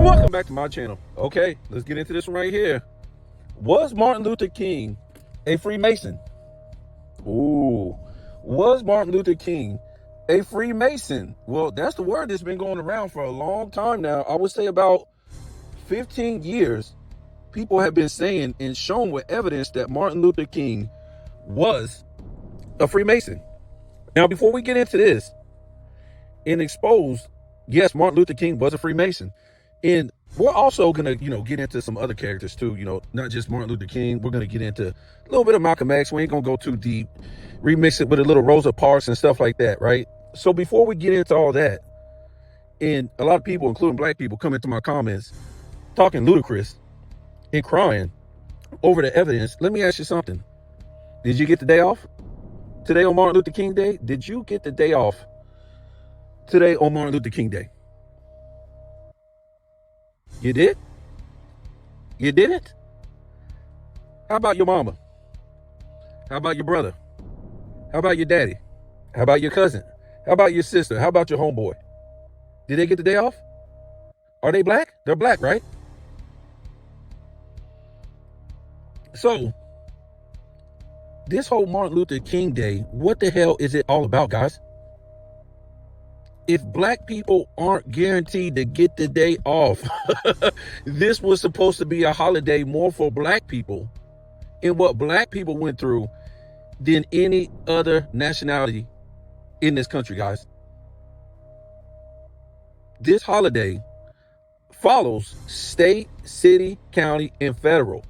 Welcome back to my channel. Okay, let's get into this one right here. Was Martin Luther King a Freemason? Ooh, was Martin Luther King a Freemason? Well, that's the word that's been going around for a long time now. I would say about 15 years, people have been saying and shown with evidence that Martin Luther King was a Freemason. Now, before we get into this and expose, yes, Martin Luther King was a Freemason. And we're also going to, get into some other characters too, not just Martin Luther King. We're going to get into a little bit of Malcolm X. We ain't going to go too deep, remix it with a little Rosa Parks and stuff like that, right? So before we get into all that, and a lot of people, including black people, come into my comments talking ludicrous and crying over the evidence. Let me ask you something. Did you get the day off today on Martin Luther King Day? Did you get the day off today on Martin Luther King Day? You did? You didn't? How about your mama? How about your brother? How about your daddy? How about your cousin? How about your sister? How about your homeboy? Did they get the day off? Are they black? They're black, right? So, this whole Martin Luther King Day, what the hell is it all about, guys? If black people aren't guaranteed to get the day off, this was supposed to be a holiday more for black people and what black people went through than any other nationality in this country, guys. This holiday follows state, city, county, and federal.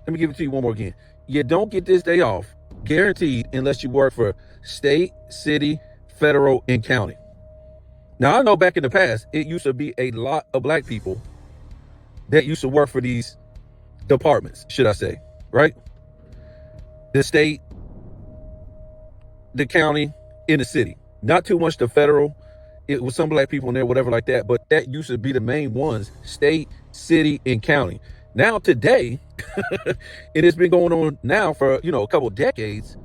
Let me give it to you one more again. You don't get this day off guaranteed unless you work for state, city, federal, and county. Now, I know back in the past, it used to be a lot of black people that used to work for these departments, should I say, right? The state, the county, and the city. Not too much the federal. It was some black people in there, whatever like that, but that used to be the main ones, state, city, and county. Now today, it has been going on now for, a couple of decades.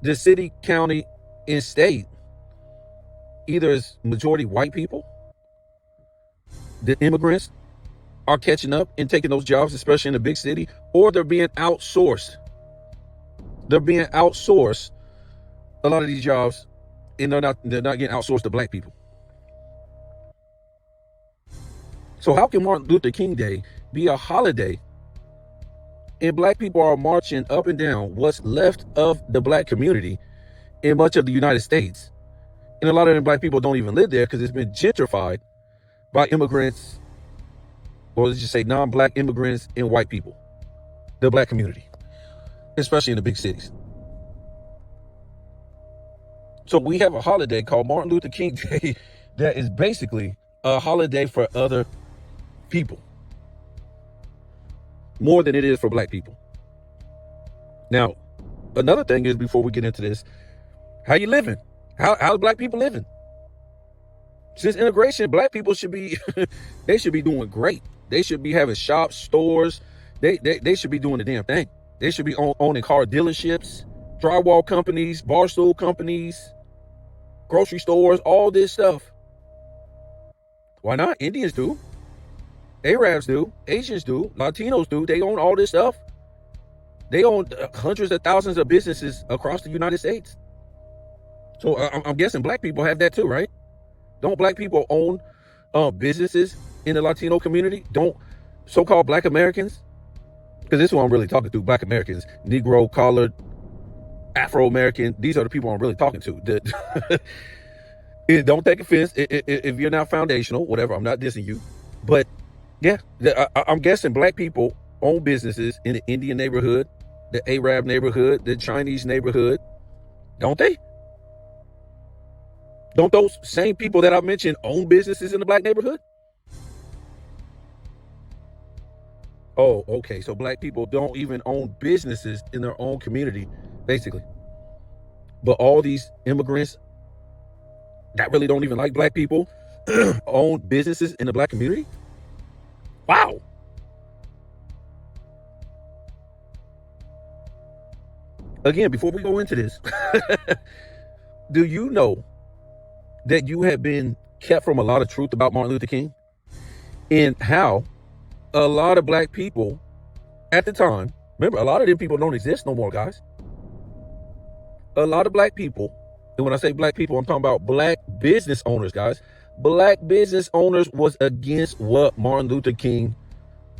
The city, county, and state either is majority white people. The immigrants are catching up and taking those jobs, especially in the big city, or they're being outsourced. They're being outsourced, a lot of these jobs, and they're not getting outsourced to black people. So how can Martin Luther King Day be a holiday and black people are marching up and down what's left of the black community in much of the United States? And a lot of them black people don't even live there because it's been gentrified by immigrants, or let's just say non-black immigrants and white people, the black community, especially in the big cities. So we have a holiday called Martin Luther King Day that is basically a holiday for other people more than it is for black people. Now, another thing is, before we get into this, how you living? How's black people living? Since integration, black people should be they should be doing great. They should be having shops, stores. They should be doing the damn thing. They should be owning car dealerships, drywall companies, bar stool companies, grocery stores, all this stuff. Why not? Indians do. Arabs do. Asians do. Latinos do. They own all this stuff. They own hundreds of thousands of businesses across the United States. So I'm guessing black people have that too, right? Don't black people own businesses in the Latino community? Don't so-called black Americans? Because this is what I'm really talking to, black Americans, Negro, colored, Afro-American. These are the people I'm really talking to. Don't take offense if you're not foundational, whatever. I'm not dissing you. But yeah, I'm guessing black people own businesses in the Indian neighborhood, the Arab neighborhood, the Chinese neighborhood. Don't they? Don't those same people that I mentioned own businesses in the black neighborhood? Oh, okay. So black people don't even own businesses in their own community, basically. But all these immigrants that really don't even like black people own businesses in the black community? Wow. Again, before we go into this, do you know that you have been kept from a lot of truth about Martin Luther King and how a lot of black people at the time, remember, a lot of them people don't exist no more, guys. A lot of black people, and when I say black people, I'm talking about black business owners, guys. Black business owners was against what Martin Luther King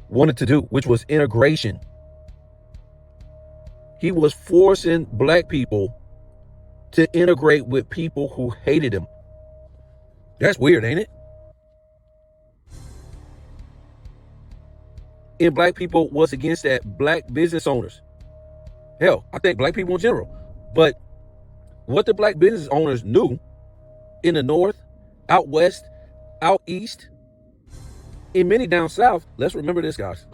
wanted to do, which was integration. He was forcing black people to integrate with people who hated him. That's weird, ain't it? And black people was against that. Black business owners. Hell, I think black people in general. But what the black business owners knew in the North, out West, out East, and many down South, let's remember this, guys.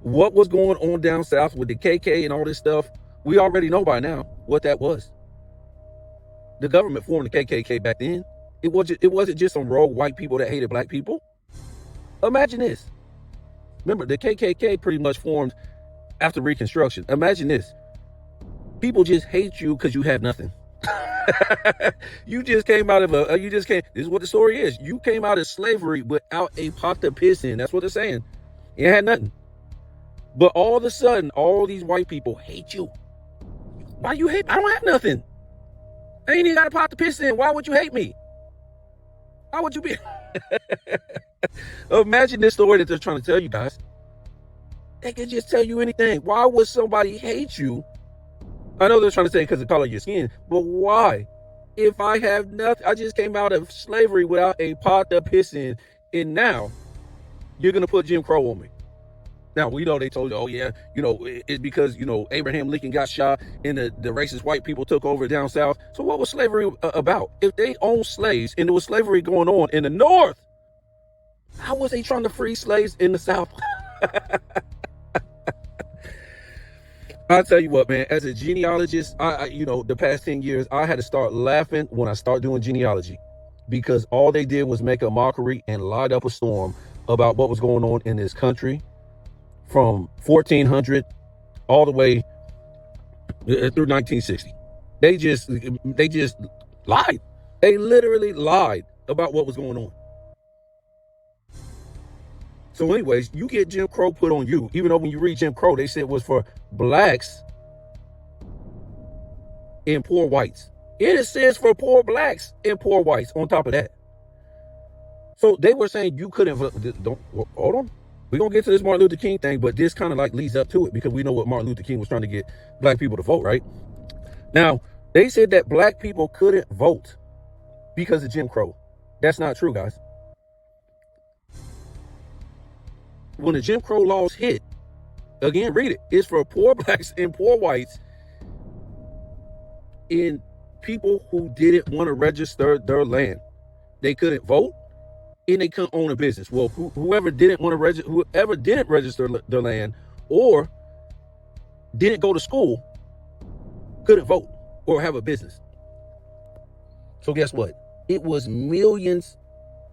What was going on down South with the KK and all this stuff, we already know by now what that was. The government formed the KKK back then. It wasn't just some rogue white people that hated black people. Imagine this. Remember, the KKK pretty much formed after Reconstruction. Imagine this. People just hate you because you have nothing. You just came out of this is what the story is. You came out of slavery without a pot to piss in. That's what they're saying. You had nothing. But all of a sudden, all these white people hate you. Why you hate me? I don't have nothing. I ain't even got a pot to piss in. Why would you hate me? Why would you be? Imagine this story that they're trying to tell you, guys. They could just tell you anything. Why would somebody hate you? I know they're trying to say because of the color of your skin, but why? If I have nothing, I just came out of slavery without a pot to piss in, and now you're going to put Jim Crow on me. Now, we know they told you, oh, yeah, it's because, Abraham Lincoln got shot and the racist white people took over down South. So what was slavery about? If they owned slaves and there was slavery going on in the North, how was they trying to free slaves in the South? I'll tell you what, man, as a genealogist, the past 10 years, I had to start laughing when I started doing genealogy because all they did was make a mockery and light up a storm about what was going on in this country from 1400 all the way through 1960. They just lied. They literally lied about what was going on. So anyways, you get Jim Crow put on you, even though when you read Jim Crow, they said it was for blacks and poor whites. It says for poor blacks and poor whites on top of that. So they were saying you couldn't vote. Hold on. We're going to get to this Martin Luther King thing, but this kind of like leads up to it because we know what Martin Luther King was trying to get black people to vote, right? Now, they said that black people couldn't vote because of Jim Crow. That's not true, guys. When the Jim Crow laws hit, again, read it. It's for poor blacks and poor whites and people who didn't want to register their land. They couldn't vote and they couldn't own a business. Well, whoever didn't register their land or didn't go to school couldn't vote or have a business. So guess what? It was millions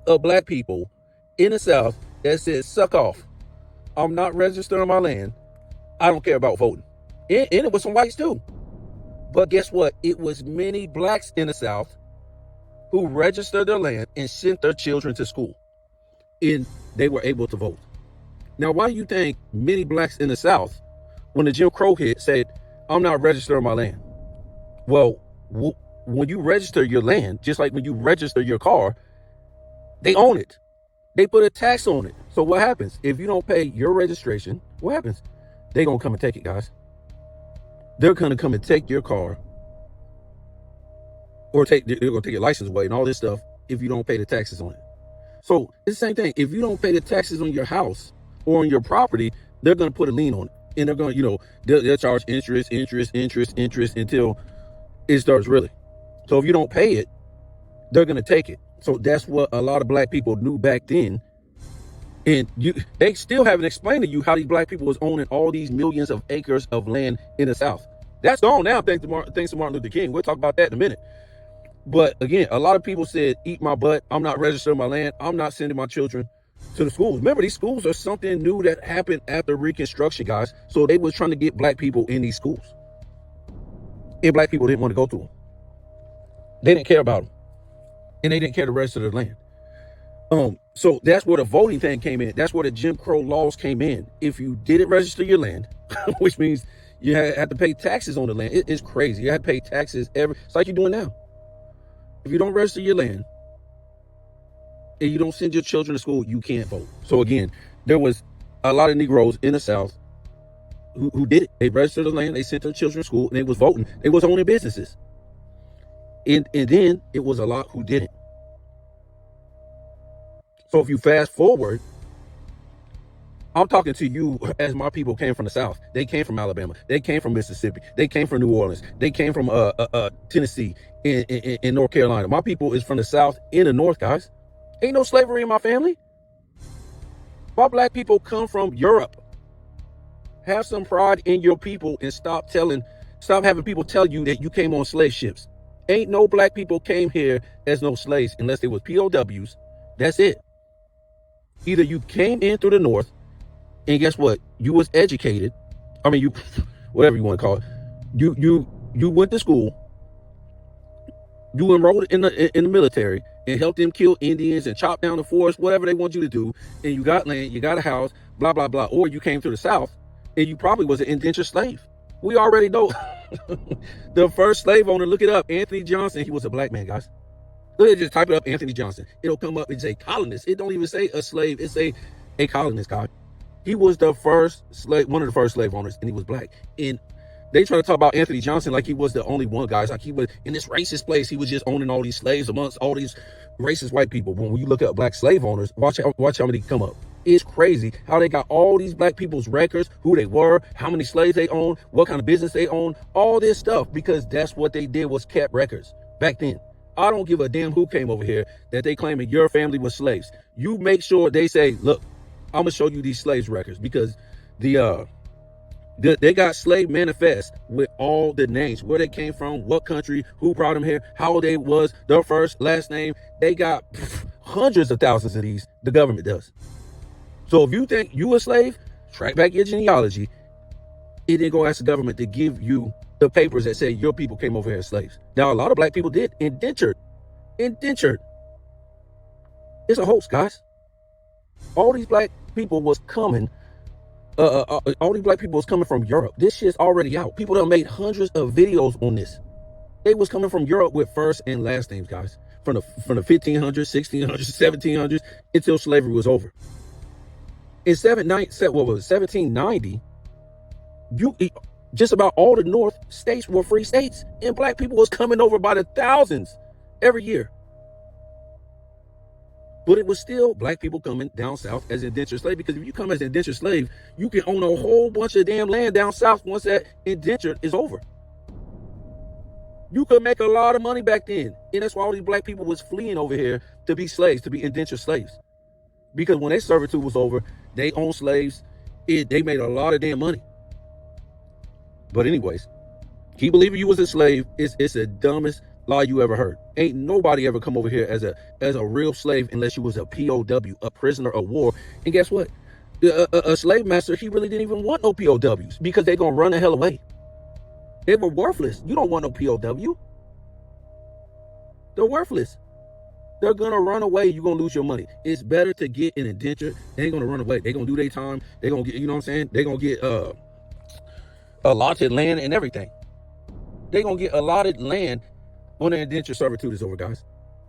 of black people in the South that said, suck off. I'm not registering my land. I don't care about voting. And it was some whites too. But guess what? It was many blacks in the South who registered their land and sent their children to school. And they were able to vote. Now, why do you think many blacks in the South, when the Jim Crow hit, said, I'm not registering my land? Well, when you register your land, just like when you register your car, they own it. They put a tax on it. So what happens? If you don't pay your registration, what happens? They're going to come and take it, guys. They're going to come and take your car or they're going to take your license away and all this stuff if you don't pay the taxes on it. So it's the same thing. If you don't pay the taxes on your house or on your property, they're going to put a lien on it. And they're going to, they'll charge interest until it starts really. So if you don't pay it, they're going to take it. So that's what a lot of black people knew back then. And they still haven't explained to you how these black people was owning all these millions of acres of land in the South. That's gone now, thanks to Martin Luther King. We'll talk about that in a minute. But again, a lot of people said, eat my butt. I'm not registering my land. I'm not sending my children to the schools. Remember, these schools are something new that happened after Reconstruction, guys. So they was trying to get black people in these schools. And black people didn't want to go to them. They didn't care about them. and they didn't care the rest of the land. So that's where the voting thing came in. That's where the Jim Crow laws came in. If you didn't register your land, which means you had to pay taxes on the land. It's crazy. You had to pay taxes it's like you're doing now. If you don't register your land and you don't send your children to school, you can't vote. So again, there was a lot of Negroes in the South who did it. They registered the land, they sent their children to school, and they was voting. They was owning businesses. And then it was a lot who didn't. So if you fast forward, I'm talking to you as my people came from the South. They came from Alabama. They came from Mississippi. They came from New Orleans. They came from Tennessee in North Carolina. My people is from the South and the North, guys. Ain't no slavery in my family. My black people come from Europe. Have some pride in your people and stop having people tell you that you came on slave ships. Ain't no black people came here as no slaves unless they was POWs. That's it. Either you came in through the North, and guess what? You was educated. I mean, you, whatever you want to call it. You went to school. You enrolled in the military and helped them kill Indians and chop down the forest, whatever they want you to do. And you got land, you got a house, blah, blah, blah. Or you came to the South and you probably was an indentured slave. We already know the first slave owner, look it up, Anthony Johnson, he was a black man, guys. Just type it up, Anthony Johnson. It'll come up and say colonist. It don't even say a slave. It say a colonist, God. He was the first slave, one of the first slave owners, and he was black. And they try to talk about Anthony Johnson like he was the only one, guys. Like he was in this racist place. He was just owning all these slaves amongst all these racist white people. When you look up black slave owners, watch how many come up. It's crazy how they got all these black people's records, who they were, how many slaves they owned, what kind of business they owned, all this stuff, because that's what they did, was kept records back then. I don't give a damn who came over here that they claiming your family was slaves. You make sure they say, look, I'm gonna show you these slaves records, because they got slave manifest with all the names, where they came from, what country, who brought them here, how old they was, their first, last name. They got hundreds of thousands of these. The government does. So if you think you a slave, track back your genealogy. It didn't go ask the government to give you the papers that say your people came over here as slaves. Now, a lot of black people did. Indentured. It's a hoax, guys. All these black people was coming. All these black people was coming from Europe. This shit's already out. People done made hundreds of videos on this. They was coming from Europe with first and last names, guys. From the 1500s, 1600s, 1700s, until slavery was over. In 1790, just about all the North states were free states, and black people was coming over by the thousands every year. But it was still black people coming down south as indentured slave, because if you come as an indentured slave, you can own a whole bunch of damn land down south once that indentured is over. You could make a lot of money back then, and that's why all these black people was fleeing over here to be slaves, to be indentured slaves. Because when their servitude was over, they owned slaves. They made a lot of damn money. But anyways, keep believing you was a slave. It's the dumbest lie you ever heard. Ain't nobody ever come over here as a real slave unless you was a POW, a prisoner of war. And guess what? A slave master, he really didn't even want no POWs, because they're gonna run the hell away. They were worthless. You don't want no POW. They're worthless. They're gonna run away. You're gonna lose your money. It's better to get an indenture. They ain't gonna run away. They're gonna do their time. They're gonna get, you know what I'm saying? They're gonna get allotted land and everything. They're gonna get allotted land when their indenture servitude is over, guys.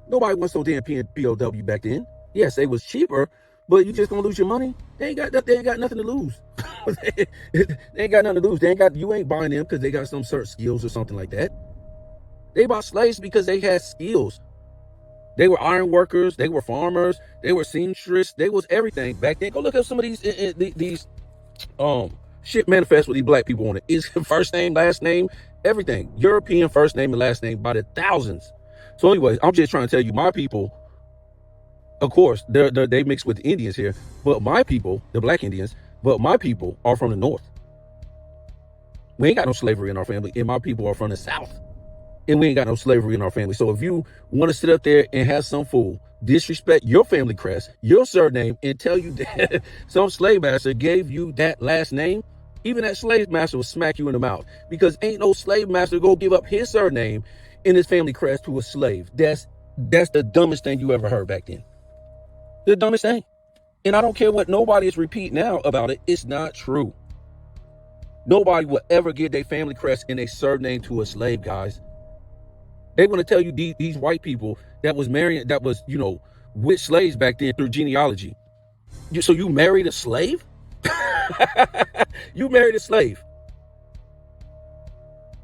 Nobody wants no damn POW back then. Yes, they was cheaper, but you just gonna lose your money. They ain't got nothing to lose. They ain't got nothing to lose. You ain't buying them because they got some certain skills or something like that. They bought slaves because they had skills. They were iron workers. They were farmers. They were seamstress. They was everything back then. Go look up some of these shit manifest with these black people on it. Is first name, last name, everything. European first name and last name by the thousands. So anyways, I'm just trying to tell you, my people, of course, they mix with the Indians here, but my people, the black Indians, but my people are from the North. We ain't got no slavery in our family, and my people are from the South. And we ain't got no slavery in our family. So if you want to sit up there and have some fool disrespect your family crest, your surname, and tell you that some slave master gave you that last name, even that slave master will smack you in the mouth, because ain't no slave master go give up his surname and his family crest to a slave. That's That's the dumbest thing you ever heard back then. The dumbest thing. And I don't care what nobody is repeating now about it. It's not true. Nobody will ever give their family crest and a surname to a slave, guys. They want to tell you these white people that was marrying, that was, with slaves back then through genealogy. So you married a slave? You married a slave.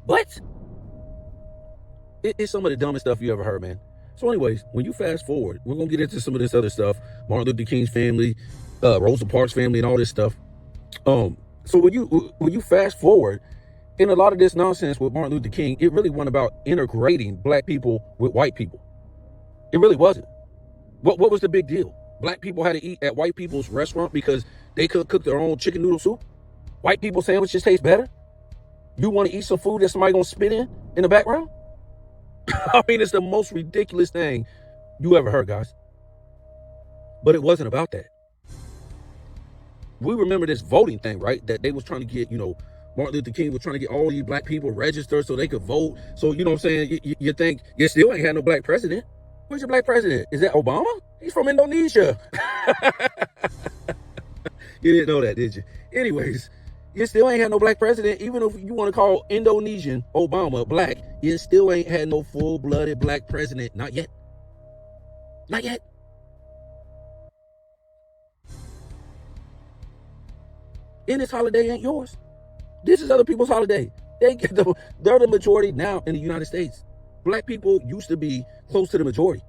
What? It's some of the dumbest stuff you ever heard, man. So anyways, when you fast forward, we're going to get into some of this other stuff. Martin Luther King's family, Rosa Parks' family, and all this stuff. So when you fast forward, in a lot of this nonsense with Martin Luther King, it really wasn't about integrating black people with white people. It really wasn't. What was the big deal? Black people had to eat at white people's restaurant because they could cook their own chicken noodle soup? White people sandwiches taste better? You want to eat some food that somebody gonna spit in the background? I mean, it's the most ridiculous thing you ever heard, guys. But it wasn't about that. We remember this voting thing, right? That they was trying to get, Martin Luther King was trying to get all these black people registered so they could vote. So, you know what I'm saying? You think you still ain't had no black president. Where's your black president? Is that Obama? He's from Indonesia. You didn't know that, did you? Anyways, you still ain't had no black president. Even if you want to call Indonesian Obama black, you still ain't had no full-blooded black president. Not yet. Not yet. And this holiday ain't yours. This is other people's holiday. They're the majority now in the United States. Black people used to be close to the majority.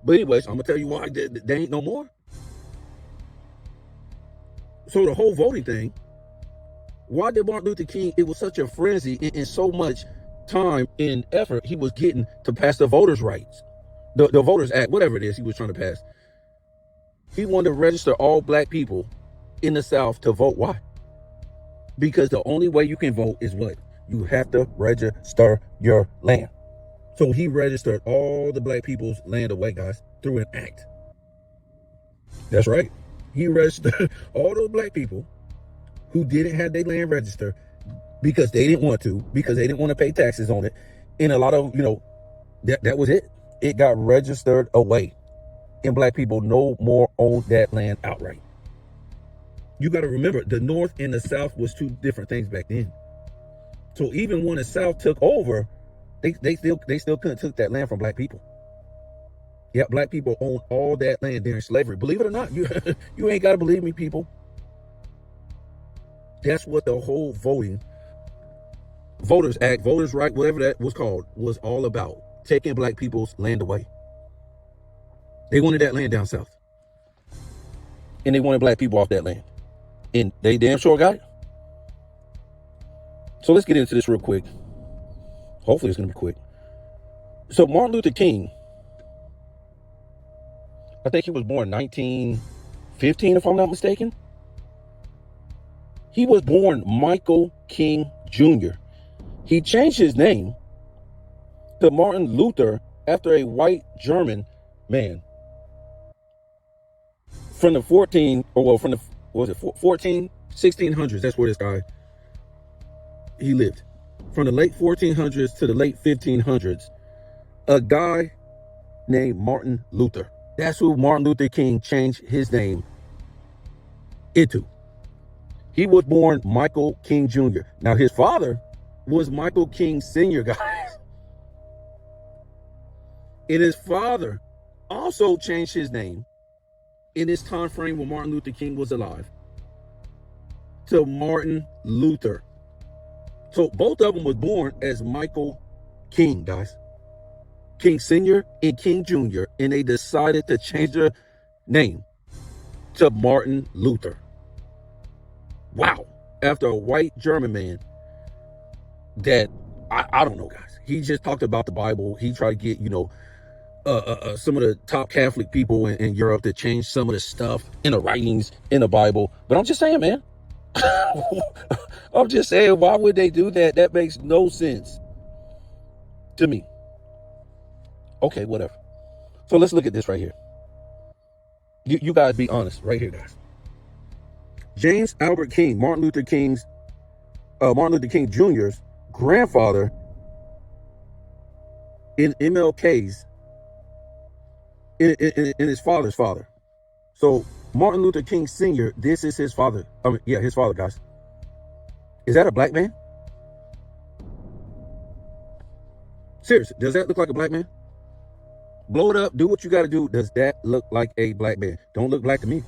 But anyways, I'm going to tell you why they ain't no more. So the whole voting thing, why did Martin Luther King, it was such a frenzy and so much time and effort he was getting to pass the voters' rights, the Voters Act, whatever it is he was trying to pass. He wanted to register all black people in the South to vote. Why? Because the only way you can vote is what? You have to register your land. So he registered all the black people's land away, guys, through an act. That's right. He registered all those black people who didn't have their land registered because they didn't want to, because they didn't want to pay taxes on it. And a lot of, that was it. It got registered away. And black people no more owned that land outright. You got to remember, the North and the South was two different things back then. So even when the South took over, they still couldn't take that land from black people. Yeah, black people owned all that land during slavery. Believe it or not, you ain't got to believe me, people. That's what the whole Voters Act, Voters' Right, whatever that was called, was all about. Taking black people's land away. They wanted that land down south. And they wanted black people off that land. And they damn sure got it. So let's get into this real quick. Hopefully it's going to be quick. So Martin Luther King, I think he was born 1915, if I'm not mistaken. He was born Michael King Jr. He changed his name to Martin Luther after a white German man from the 1600s. That's where this guy, he lived. From the late 1400s to the late 1500s. A guy named Martin Luther. That's who Martin Luther King changed his name into. He was born Michael King Jr. Now, his father was Michael King Sr., guys. And his father also changed his name in this time frame when Martin Luther King was alive to Martin Luther. So both of them was born as Michael King, guys. King Sr. and King Jr. And they decided to change their name to Martin Luther. Wow. After a white German man that, I don't know, guys. He just talked about the Bible. He tried to get, some of the top Catholic people in Europe to change some of the stuff in the writings in the Bible. But I'm just saying, man. I'm just saying, why would they do that? That makes no sense to me. Okay, whatever. So let's look at this right here. You guys be honest right here, guys. James Albert King, Martin Luther King Jr.'s grandfather in MLK's, in his father's father. So Martin Luther King Sr., this is his father. I mean, yeah, his father, guys. Is that a black man? Seriously, does that look like a black man? Blow it up, do what you got to do. Does that look like a black man? Don't look black to me.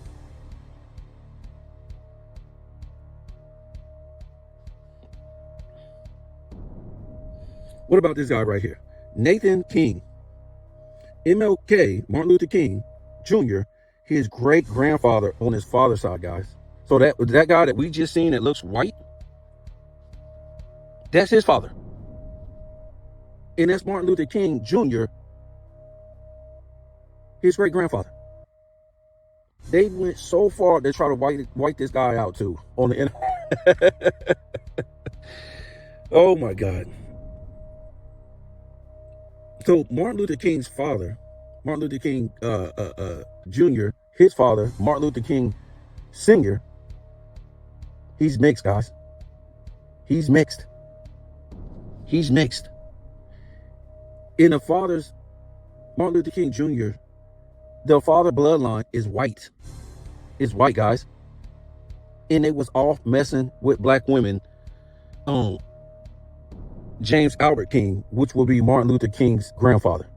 What about this guy right here? Nathan King. MLK, Martin Luther King Jr., his great grandfather on his father's side, guys. So that guy that we just seen that looks white, that's his father. And that's Martin Luther King Jr., his great grandfather. They went so far to try to white this guy out too on the internet. Oh my God. So Martin Luther King's father, Martin Luther King Jr., his father, Martin Luther King Sr., he's mixed, guys. He's mixed. He's mixed. In the father's, Martin Luther King Jr., the father bloodline is white. It's white, guys. And they was off messing with black women. James Albert King, which will be Martin Luther King's grandfather.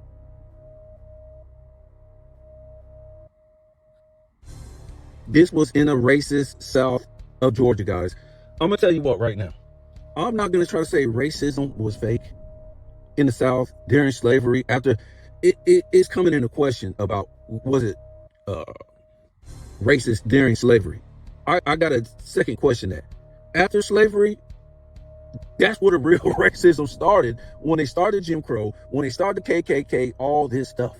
This was in a racist South of Georgia, guys. I'm going to tell you what right now. I'm not going to try to say racism was fake in the South during slavery. After it's coming into question about, was it racist during slavery? I got a second question that. After slavery, that's where the real racism started. When they started Jim Crow, when they started the KKK, all this stuff.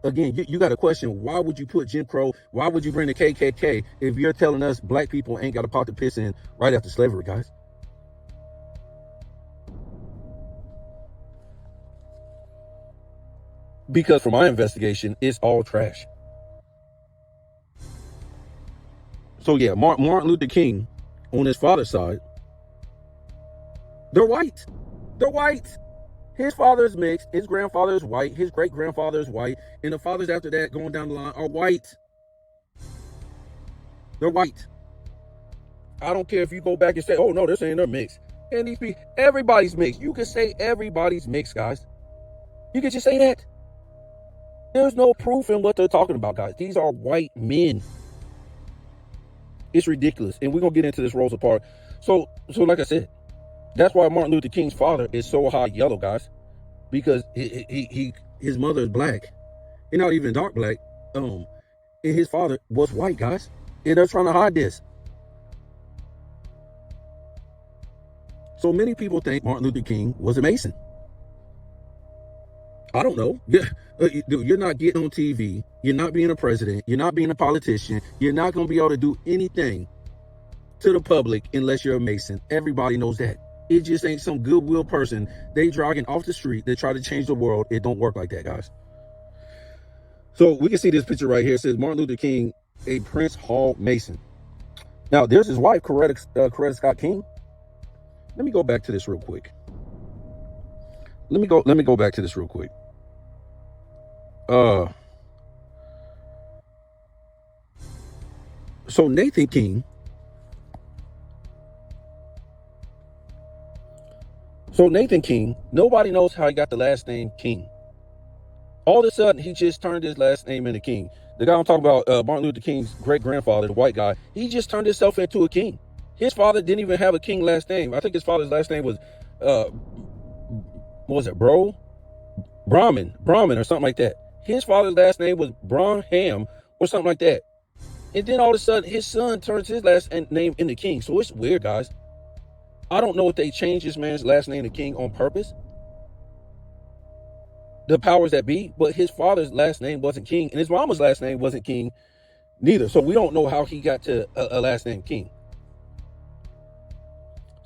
Again, you got a question. Why would you put Jim Crow? Why would you bring the KKK if you're telling us black people ain't got a pot to piss in right after slavery, guys? Because from my investigation, it's all trash. So yeah, Martin Luther King on his father's side, they're white. They're white. His father is mixed. His grandfather is white. His great grandfather is white. And the fathers after that going down the line are white. They're white. I don't care if you go back and say, oh no, they're saying they're mixed. And these people, everybody's mixed. You can say everybody's mixed, guys. You can just say that. There's no proof in what they're talking about, guys. These are white men. It's ridiculous. And we're going to get into this Rosa Parks. So like I said, that's why Martin Luther King's father is so high yellow, guys, because his mother is black, and not even dark black. And his father was white, guys, and they're trying to hide this. So many people think Martin Luther King was a Mason. I don't know. You're not getting on TV. You're not being a president. You're not being a politician. You're not going to be able to do anything to the public unless you're a Mason. Everybody knows that. It just ain't some goodwill person they dragging off the street. They try to change the world. It don't work like that, guys. So we can see this picture right here. It says Martin Luther King, a Prince Hall Mason. Now there's his wife, Coretta Scott King. Let me go back to this real quick. Let me go back to this real quick. So Nathan King. So Nathan King, nobody knows how he got the last name King. All of a sudden, he just turned his last name into King. The guy I'm talking about, Martin Luther King's great-grandfather, the white guy, he just turned himself into a king. His father didn't even have a king last name. I think his father's last name was, what was it, Brahmin or something like that. His father's last name was Branham or something like that. And then all of a sudden, his son turns his last name into King. So it's weird, guys. I don't know if they changed this man's last name to King on purpose, the powers that be, but his father's last name wasn't King, and his mama's last name wasn't King neither. So we don't know how he got to a last name King.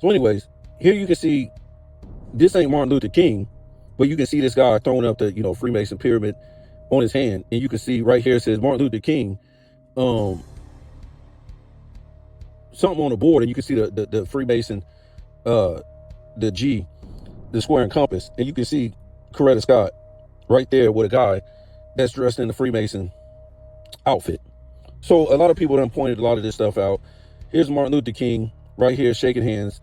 So anyways, here you can see this ain't Martin Luther King, but you can see this guy throwing up the Freemason pyramid on his hand, and you can see right here it says Martin Luther King, something on the board, and you can see the Freemason, the G, the square and compass, and you can see Coretta Scott right there with a guy that's dressed in the Freemason outfit. So a lot of people done pointed a lot of this stuff out. Here's Martin Luther King right here shaking hands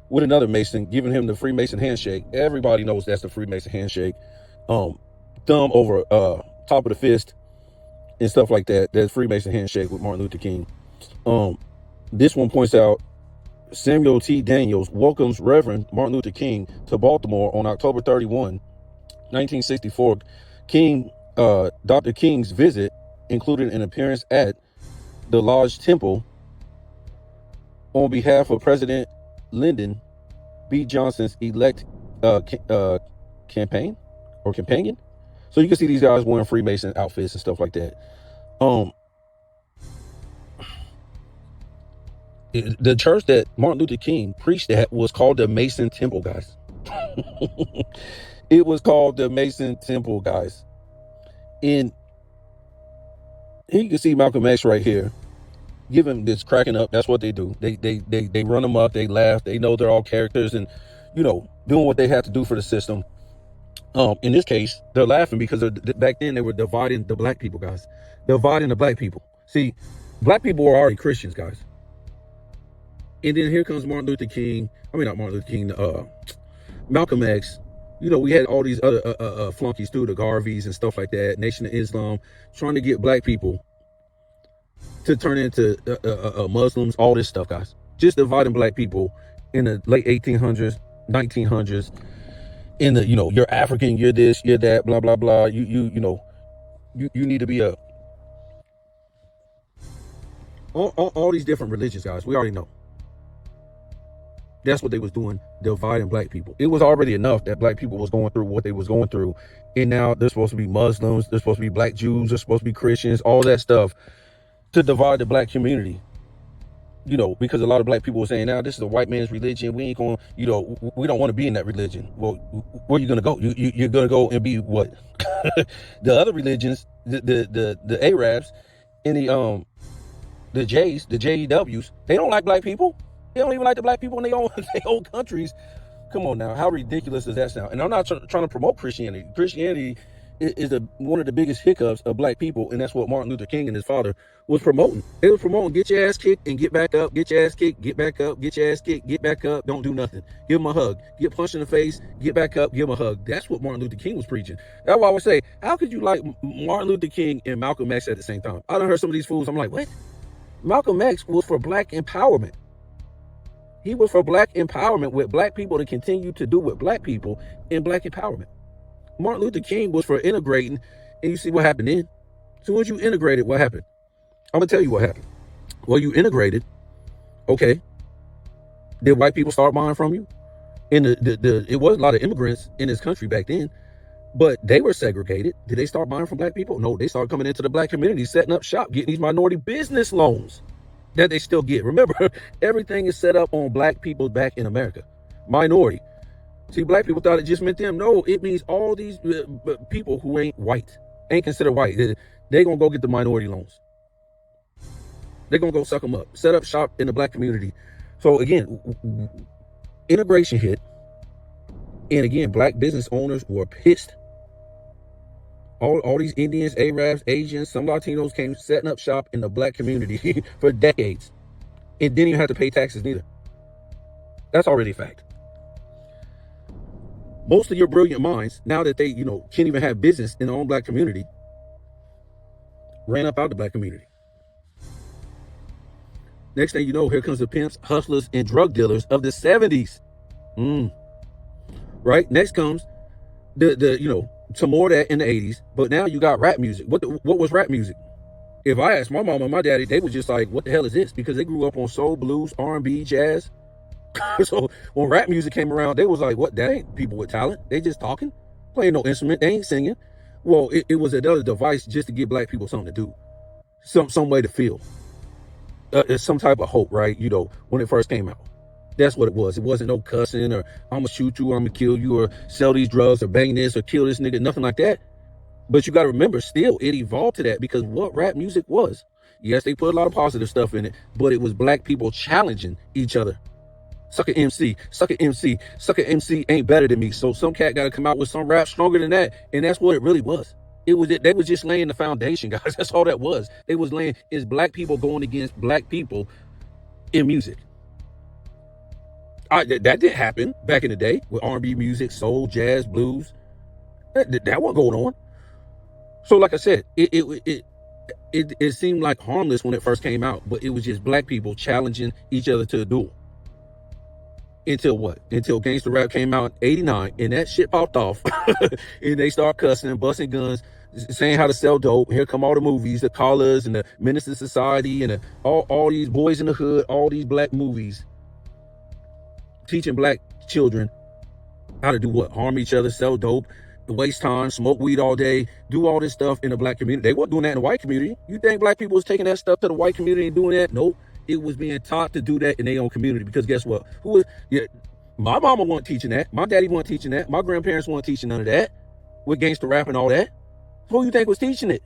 with another Mason, giving him the Freemason handshake. Everybody knows that's the Freemason handshake. Thumb over top of the fist and stuff like that. That's Freemason handshake with Martin Luther King. This one points out Samuel T. Daniels welcomes Reverend Martin Luther King to Baltimore on October 31, 1964. Dr. King's visit included an appearance at the Lodge Temple on behalf of President Lyndon B. Johnson's elect campaign or companion. So you can see these guys wearing Freemason outfits and stuff like that. The church that Martin Luther King preached at was called the Mason Temple, guys. It was called the Mason Temple, guys. And here you can see Malcolm X right here. Give him this cracking up. That's what they do. They run them up. They laugh. They know they're all characters and, you know, doing what they have to do for the system. In this case, they're laughing because back then they were dividing the black people, guys. Dividing the black people. See, black people were already Christians, guys. And then here comes Martin Luther King. I mean, not Martin Luther King, Malcolm X. You know, we had all these other flunkies too, the Garveys and stuff like that, Nation of Islam, trying to get black people to turn into Muslims, all this stuff, guys. Just dividing black people in the late 1800s, 1900s. In the, you know, you're African, you're this, you're that, blah, blah, blah. You know, you need to be all these different religions, guys. We already know. That's what they was doing, dividing black people. It was already enough that black people was going through what they was going through. And now they're supposed to be Muslims, they're supposed to be black Jews, they're supposed to be Christians, all that stuff to divide the black community. You know, because a lot of black people were saying, now this is a white man's religion. We ain't going, you know, we don't want to be in that religion. Well, where are you going to go? You're going to go and be what? The other religions, the Arabs and the J's, the JEWs, they don't like black people. They don't even like the black people in their own countries. Come on now, how ridiculous does that sound? And I'm not trying to promote Christianity. Christianity is one of the biggest hiccups of black people, and that's what Martin Luther King and his father was promoting. They was promoting, get your ass kicked and get back up, get your ass kicked, get back up, get your ass kicked, get back up, don't do nothing. Give him a hug, get punched in the face, get back up, give him a hug. That's what Martin Luther King was preaching. That's why I would say, how could you like Martin Luther King and Malcolm X at the same time? I done heard some of these fools, I'm like, what? Malcolm X was for black empowerment. He was for black empowerment, with black people to continue to do with black people in black empowerment. Martin Luther King was for integrating, and you see what happened then. As soon as you integrated, what happened? I'm gonna tell you what happened. Well, you integrated, okay. Did white people start buying from you? And it wasn't a lot of immigrants in this country back then, but they were segregated. Did they start buying from black people? No, they started coming into the black community, setting up shop, getting these minority business loans that they still get. Remember, everything is set up on black people back in America. Minority. See, black people thought it just meant them. No, it means all these people who ain't white, ain't considered white. They gonna go get the minority loans. They're gonna go suck them up, set up shop in the black community. So again, integration hit. And again, black business owners were pissed. All these Indians, Arabs, Asians, some Latinos came setting up shop in the black community for decades. And didn't even have to pay taxes neither. That's already a fact. Most of your brilliant minds, now that they, you know, can't even have business in their own black community, ran up out the black community. Next thing you know, here comes the pimps, hustlers, and drug dealers of the 70s. Right? Next comes some more of that in the 80s, but now you got rap music. What was rap music? If I asked my mama and my daddy, they were just like, what the hell is this? Because they grew up on soul, blues, R&B, jazz. So when rap music came around, they was like, what? That ain't people with talent. They just talking, playing no instrument. They ain't singing. Well, it was another device just to give black people something to do, some way to feel, some type of hope, right? You know, when it first came out. That's what it was. It wasn't no cussing or I'm gonna shoot you or I'm gonna kill you or sell these drugs or bang this or kill this nigga, nothing like that. But you got to remember, still, it evolved to that, because what rap music was, yes, they put a lot of positive stuff in it, but it was black people challenging each other. Sucker MC, sucker MC, sucker MC ain't better than me. So some cat got to come out with some rap stronger than that. And that's what it really was. They was just laying the foundation, guys. That's all that was. They was laying, is black people going against black people in music. That didn't happen back in the day with R&B music, soul, jazz, blues. That wasn't going on. So like I said, it seemed like harmless when it first came out, but it was just black people challenging each other to a duel. Until what? Until gangster rap came out in '89, and that shit popped off, and they start cussing and busting guns, saying how to sell dope. Here come all the movies, the Callers and the Menace to Society, and all these Boys in the Hood, all these black movies, teaching black children how to do what? Harm each other, sell dope, waste time, smoke weed all day, do all this stuff in the black community. They weren't doing that in the white community. You think black people was taking that stuff to the white community and doing that? Nope. It was being taught to do that in their own community, because guess what? My mama wasn't teaching that. My daddy wasn't teaching that. My grandparents weren't teaching none of that with gangster rap and all that. Who you think was teaching it?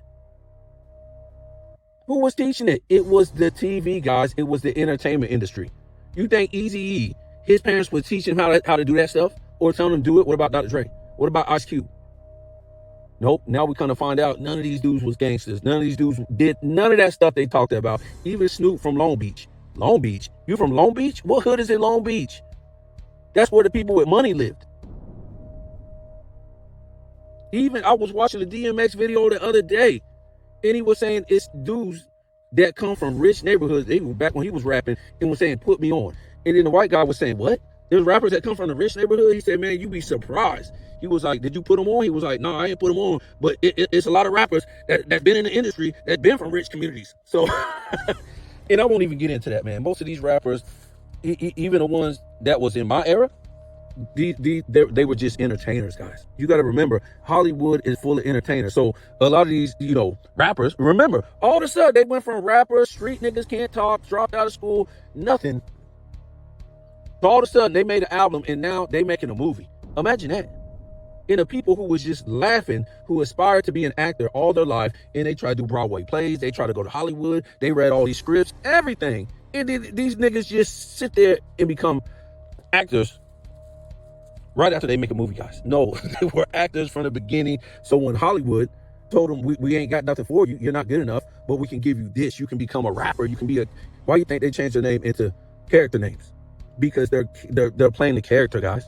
Who was teaching it? It was the TV guys. It was the entertainment industry. You think Eazy-E, his parents were teaching him how to do that stuff or telling him to do it? What about Dr. Dre? What about Ice Cube? Nope. Now we kind of find out none of these dudes was gangsters. None of these dudes did none of that stuff they talked about. Even Snoop from Long Beach. Long Beach? You from Long Beach? What hood is in Long Beach? That's where the people with money lived. Even I was watching the DMX video the other day, and he was saying it's dudes that come from rich neighborhoods. They were back when he was rapping and was saying, "Put me on." And then the white guy was saying, "What? There's rappers that come from the rich neighborhood?" He said, "Man, you'd be surprised." He was like, "Did you put them on?" He was like, "No, I ain't put them on." But it's a lot of rappers that been in the industry that been from rich communities. So, and I won't even get into that, man. Most of these rappers, even the ones that was in my era, they were just entertainers, guys. You got to remember, Hollywood is full of entertainers. So a lot of these, rappers, remember, all of a sudden they went from rappers, street niggas can't talk, dropped out of school, nothing. So all of a sudden they made an album, and now they making a movie. Imagine that. And the people who was just laughing, who aspired to be an actor all their life, and they try to do Broadway plays, they try to go to Hollywood, they read all these scripts, everything. And these niggas just sit there and become actors right after they make a movie, guys. No, they were actors from the beginning. So when Hollywood told them, we ain't got nothing for you, you're not good enough, but we can give you this, you can become a rapper, you can be why you think they changed their name into character names? Because they're playing the character, guys.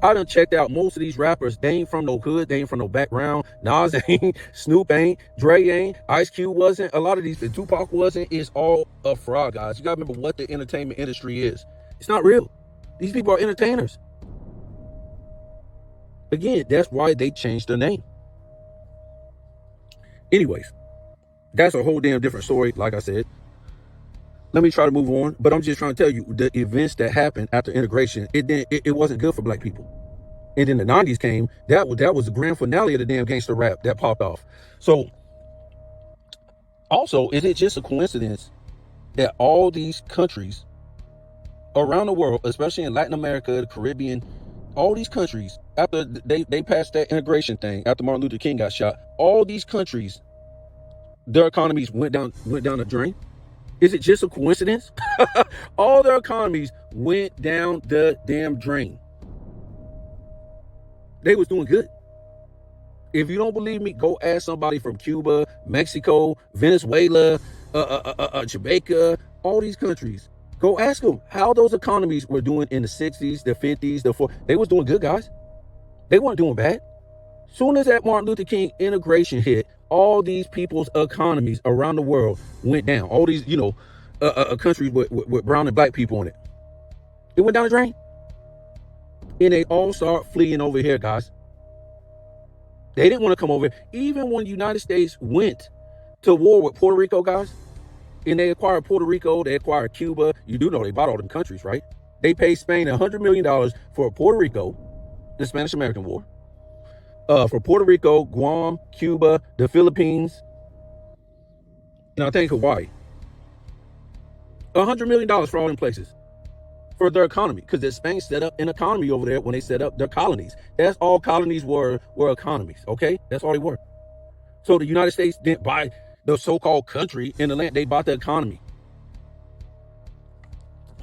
I done checked out most of these rappers. They ain't from no hood. They ain't from no background. Nas ain't. Snoop ain't. Dre ain't. Ice Cube wasn't. A lot of these, Tupac wasn't. It's all a fraud, guys. You gotta remember what the entertainment industry is. It's not real. These people are entertainers. Again, that's why they changed their name. Anyways, that's a whole damn different story, like I said. Let me try to move on, but I'm just trying to tell you the events that happened after integration. It wasn't good for black people. And then the 90s came. That was the grand finale of the damn gangster rap that popped off. So, also, is it just a coincidence that all these countries around the world, especially in Latin America, the Caribbean, all these countries, after they passed that integration thing, after Martin Luther King got shot, all these countries, their economies went down the drain? Is it just a coincidence? All their economies went down the damn drain. They was doing good. If you don't believe me, go ask somebody from Cuba, Mexico, Venezuela, Jamaica, all these countries. Go ask them how those economies were doing in the 60s, the 50s, the 40s. They was doing good, guys. They weren't doing bad. Soon as that Martin Luther King integration hit, all these people's economies around the world went down. All these, countries with brown and black people in it. It went down the drain. And they all start fleeing over here, guys. They didn't want to come over. Even when the United States went to war with Puerto Rico, guys, and they acquired Puerto Rico, they acquired Cuba. You do know they bought all them countries, right? They paid Spain $100 million for Puerto Rico, the Spanish-American War. For Puerto Rico, Guam, Cuba, the Philippines, and I think Hawaii. $100 million for all them places. For their economy, because Spain set up an economy over there when they set up their colonies. That's all colonies were economies, okay? That's all they were. So the United States didn't buy the so-called country in the land. They bought the economy.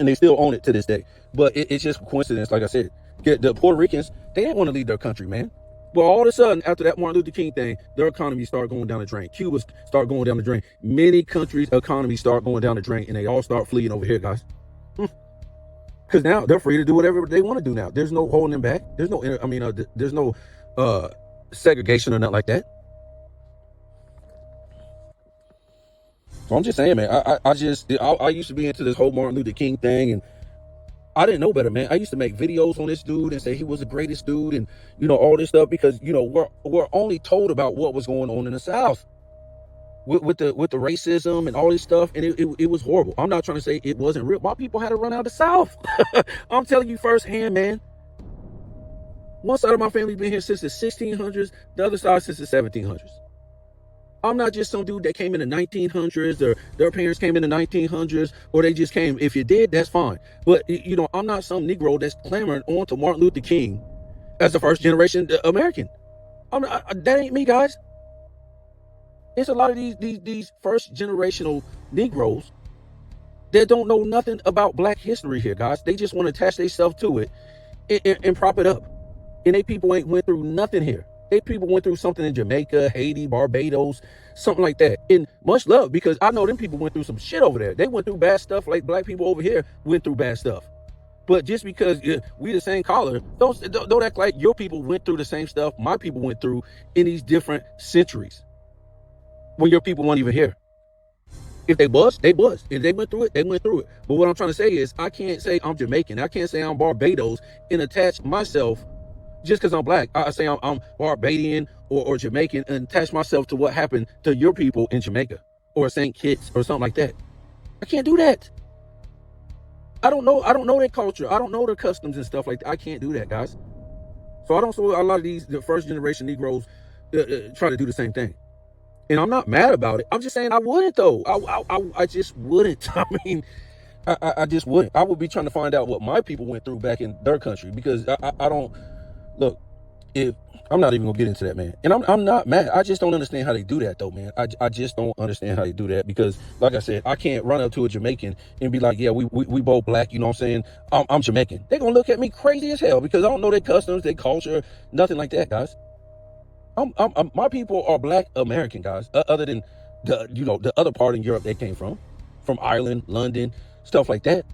and they still own it to this day. But it's just coincidence, like I said. The Puerto Ricans, they didn't want to leave their country, man. Well, all of a sudden, after that Martin Luther King thing, their economy started going down the drain. Cuba start going down the drain. Many countries' economies start going down the drain, and they all start fleeing over here, guys. Because now they're free to do whatever they want to do now. There's no holding them back. There's no, there's no segregation or nothing like that. So I'm just saying, man, I used to be into this whole Martin Luther King thing, and I didn't know better, man. I used to make videos on this dude and say he was the greatest dude, and all this stuff, because we're only told about what was going on in the South with the racism and all this stuff, and it was horrible. I'm not trying to say it wasn't real. My people had to run out of the South. I'm telling you firsthand, man. One side of my family's been here since the 1600s, the other side since the 1700s. I'm not just some dude that came in the 1900s, or their parents came in the 1900s, or they just came. If you did, that's fine. But, I'm not some Negro that's clamoring on to Martin Luther King as a first generation American. That ain't me, guys. It's a lot of these first generational Negroes that don't know nothing about Black history here, guys. They just want to attach themselves to it and prop it up. And they people ain't went through nothing here. They people went through something in Jamaica, Haiti, Barbados, something like that. And much love, because I know them people went through some shit over there. They went through bad stuff like Black people over here went through bad stuff. But just because we the same color, don't act like your people went through the same stuff my people went through in these different centuries when your people weren't even here. If they was, they was. If they went through it, they went through it. But what I'm trying to say is, I can't say I'm Jamaican. I can't say I'm Barbados and attach myself just because I'm Black. I say I'm Barbadian or Jamaican and attach myself to what happened to your people in Jamaica or St. Kitts or something like that. I can't do that. I don't know their culture. I don't know their customs and stuff like that. I can't do that, guys. So I don't see a lot of the first generation Negroes try to do the same thing. And I'm not mad about it. I'm just saying I wouldn't, though. I just wouldn't. I mean, I just wouldn't. I would be trying to find out what my people went through back in their country, because I don't. Look, if I'm not even gonna get into that, man. And I'm not mad. I just don't understand how they do that, though, man. I just don't understand how they do that, because, like I said, I can't run up to a Jamaican and be like, yeah, we both Black. You know what I'm saying? I'm Jamaican. They're gonna look at me crazy as hell, because I don't know their customs, their culture, nothing like that, guys. My people are Black American, guys. Other than the other part in Europe they came from Ireland, London, stuff like that.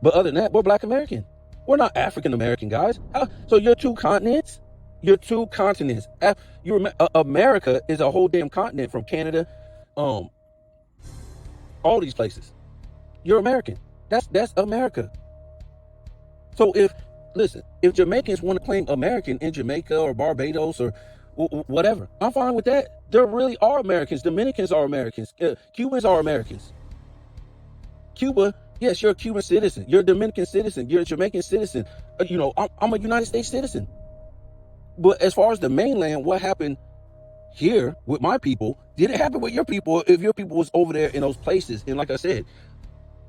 But other than that, we're Black American. We're not African American, guys. So you're two continents. You're two continents. America is a whole damn continent, from Canada, all these places. You're American. That's America. So if Jamaicans want to claim American in Jamaica or Barbados or whatever, I'm fine with that. There really are Americans. Dominicans are Americans. Cubans are Americans. Cuba, yes, you're a Cuban citizen. You're a Dominican citizen. You're a Jamaican citizen. I'm a United States citizen. But as far as the mainland, what happened here with my people didn't happen with your people if your people was over there in those places. And like I said,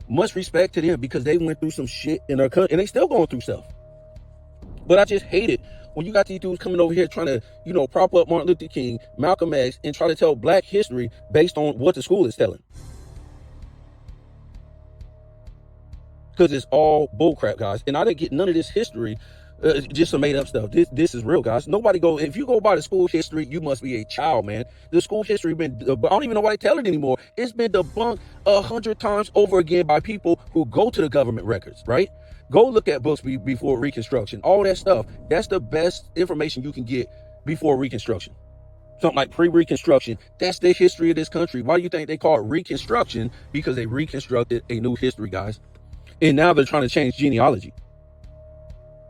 much respect to them, because they went through some shit in their country, and they still going through stuff. But I just hate it when you got these dudes coming over here trying to, prop up Martin Luther King, Malcolm X, and try to tell Black history based on what the school is telling. Because it's all bullcrap, guys. And I didn't get none of this history, just some made up stuff. This is real, guys. If you go by the school history, you must be a child, man. The school history I don't even know why they tell it anymore. It's been debunked 100 times over again by people who go to the government records, right? Go look at books before Reconstruction. All that stuff. That's the best information you can get before Reconstruction. Something like pre-Reconstruction. That's the history of this country. Why do you think they call it Reconstruction? Because they reconstructed a new history, guys. And now they're trying to change genealogy.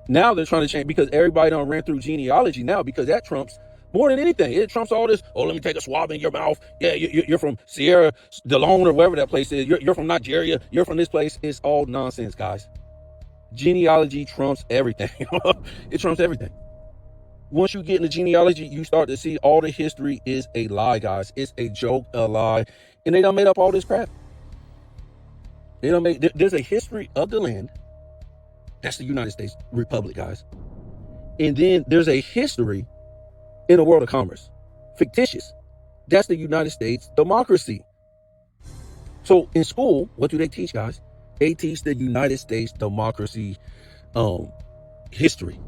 Now they're trying to change, because everybody done ran through genealogy now, because that trumps more than anything. It trumps all this. Oh, let me take a swab in your mouth. Yeah, you're from Sierra Leone or wherever that place is. You're from Nigeria. You're from this place. It's all nonsense, guys. Genealogy trumps everything. It trumps everything. Once you get into genealogy, you start to see all the history is a lie, guys. It's a joke, a lie. And they done made up all this crap. There's a history of the land. That's the United States Republic, guys. And then there's a history in the world of commerce. Fictitious. That's the United States democracy. So in school, what do they teach, guys? They teach the United States democracy history.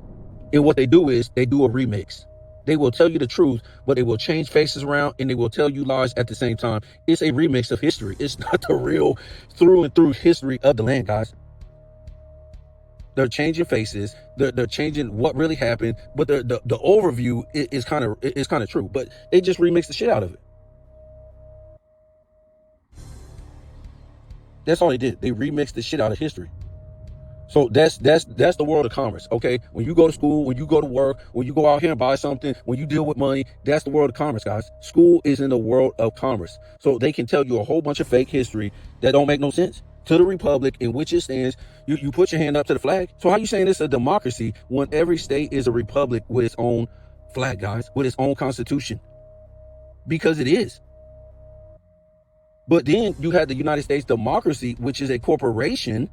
And what they do is they do a remix. They will tell you the truth, but they will change faces around and they will tell you lies at the same time. It's a remix of history. It's not the real through and through history of the land, guys. They're changing faces. They're changing what really happened, but the overview is kind of true. But they just remix the shit out of it. That's all they did. They remixed the shit out of history. So that's the world of commerce. Okay, when you go to school, when you go to work, when you go out here and buy something, when you deal with money, that's the world of commerce, guys. School is in the world of commerce. So they can tell you a whole bunch of fake history that don't make no sense to the republic in which it stands. You put your hand up to the flag. So how you saying it's a democracy when every state is a republic with its own flag, guys, with its own constitution? Because it is. But then you have the United States democracy, which is a corporation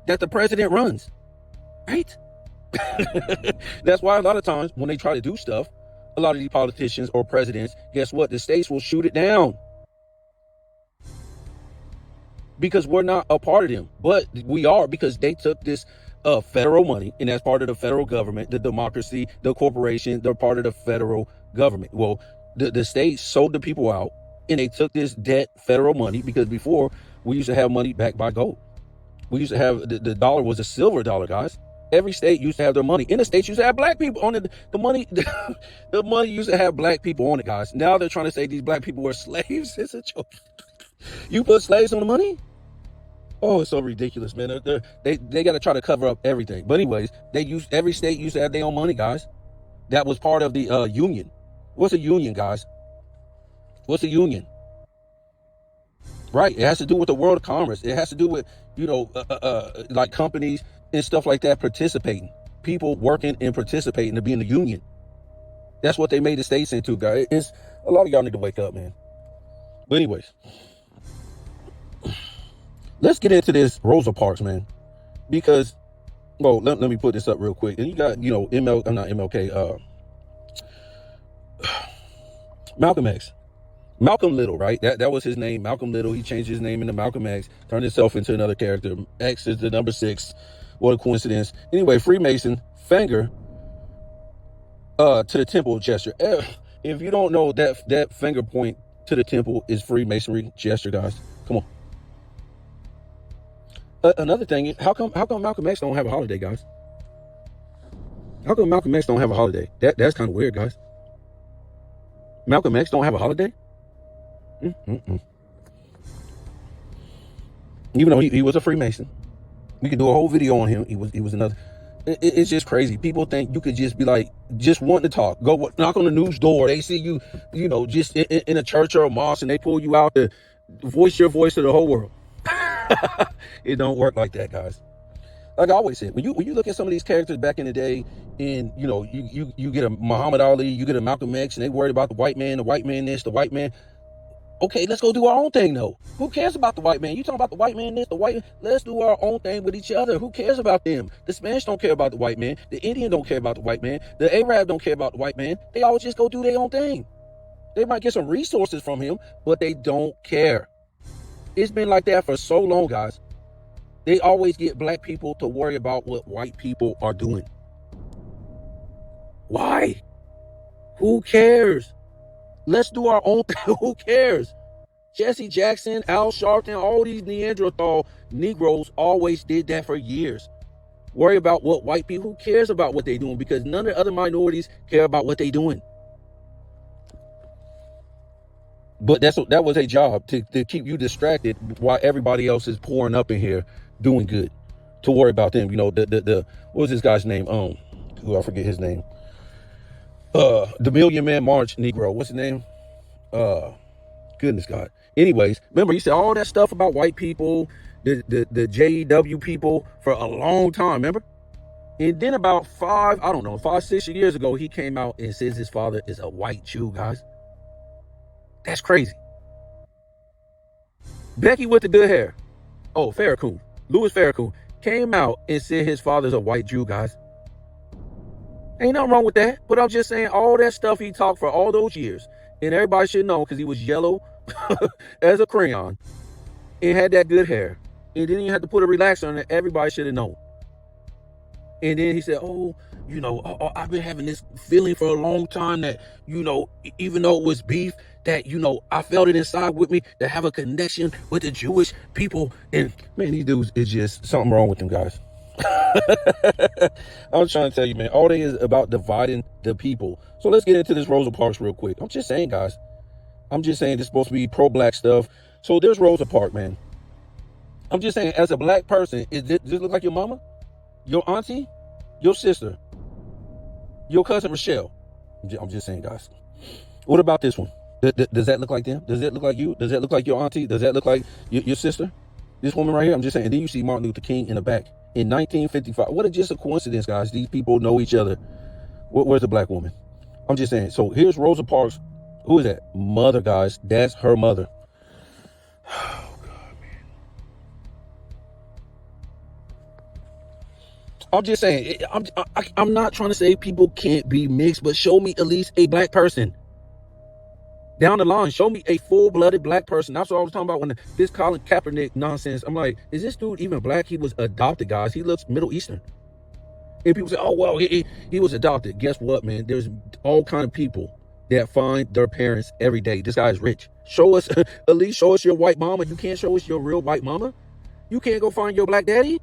that the president runs, right? That's why a lot of times when they try to do stuff, a lot of these politicians or presidents, guess what? The states will shoot it down because we're not a part of them. But we are, because they took this federal money, and that's part of the federal government, the democracy, the corporation, they're part of the federal government. Well, the states sold the people out, and they took this debt federal money, because before we used to have money backed by gold. We used to have the dollar was a silver dollar, guys. Every state used to have their money. In the states used to have black people on it. The money, the money used to have black people on it, guys. Now they're trying to say these black people were slaves. It's a joke. You put slaves on the money? Oh, it's so ridiculous, man. They got to try to cover up everything. But anyways, every state used to have their own money, guys. That was part of the union. What's a union, guys? What's a union? Right. It has to do with the world of commerce. It has to do with, like companies and stuff like that participating. People working and participating to be in the union. That's what they made the states into, guys. It's a lot of y'all need to wake up, man. But anyways, let's get into this Rosa Parks, man. Because, well, let me put this up real quick. And you got, Malcolm X. Malcolm Little, right? That was his name, Malcolm Little. He changed his name into Malcolm X, turned himself into another character. X is the number 6. What a coincidence. Anyway, Freemason, finger to the temple gesture. If you don't know, that finger point to the temple is Freemasonry gesture, guys. Come on. Another thing, how come Malcolm X don't have a holiday, guys? How come Malcolm X don't have a holiday? That's kind of weird, guys. Malcolm X don't have a holiday? Even though he was a Freemason, we could do a whole video on him. He was another. It's just crazy. People think you could just be like, just wanting to talk, go knock on the news door. They see you, just in a church or a mosque, and they pull you out to voice your voice to the whole world. It don't work like that, guys. Like I always said, when you look at some of these characters back in the day, and you get a Muhammad Ali, you get a Malcolm X, and they worried about the white man this, the white man. Okay, let's go do our own thing, though. Who cares about the white man? You talking about the white man this, the white man? Let's do our own thing with each other. Who cares about them? The Spanish don't care about the white man. The Indian don't care about the white man. The Arab don't care about the white man. They always just go do their own thing. They might get some resources from him, but they don't care. It's been like that for so long, guys. They always get black people to worry about what white people are doing. Why? Who cares? Let's do our own thing. Who cares? Jesse Jackson, Al Sharpton, all these Neanderthal Negroes always did that for years. Worry about what white people, who cares about what they're doing? Because none of the other minorities care about what they're doing. But that was a job to keep you distracted while everybody else is pouring up in here doing good. To worry about them. What was this guy's name? I forget his name. The Million Man March Negro. What's his name? Goodness God. Anyways, remember, he said all that stuff about white people, the JEW people for a long time, remember? And then about 6 years ago, he came out and says his father is a white Jew, guys. That's crazy. Becky with the good hair. Oh, Farrakhan. Louis Farrakhan came out and said his father's a white Jew, guys. Ain't nothing wrong with that. But I'm just saying all that stuff he talked for all those years. And everybody should know because he was yellow as a crayon and had that good hair. And then you had to put a relaxer on it. Everybody should have known. And then he said, oh, I've been having this feeling for a long time that, even though it was beef, that, I felt it inside with me to have a connection with the Jewish people. And man, these dudes is just something wrong with them guys. I'm trying to tell you, man, all they is about dividing the people. So let's get into this Rosa Parks real quick. I'm just saying, guys. I'm just saying this is supposed to be pro-black stuff. So there's Rosa Parks, man. I'm just saying, as a black person, does this look like your mama? Your auntie? Your sister? Your cousin Rochelle? I'm just saying, guys. What about this one? Does that look like them? Does that look like you? Does that look like your auntie? Does that look like your sister? This woman right here, I'm just saying. And then you see Martin Luther King in the back. In 1955. What a just a coincidence, guys. These people know each other. Where's the black woman? I'm just saying. So here's Rosa Parks. Who is that? Mother, guys. That's her mother. Oh, God, man. I'm just saying. I'm not trying to say people can't be mixed, but show me at least a black person. Down the line, show me a full-blooded black person. That's what I was talking about when this Colin Kaepernick nonsense. I'm like, is this dude even black? He was adopted, guys. He looks Middle Eastern. And people say, oh, well, he was adopted. Guess what, man? There's all kind of people that find their parents every day. This guy is rich. Show us, at least show us your white mama. You can't show us your real white mama. You can't go find your black daddy.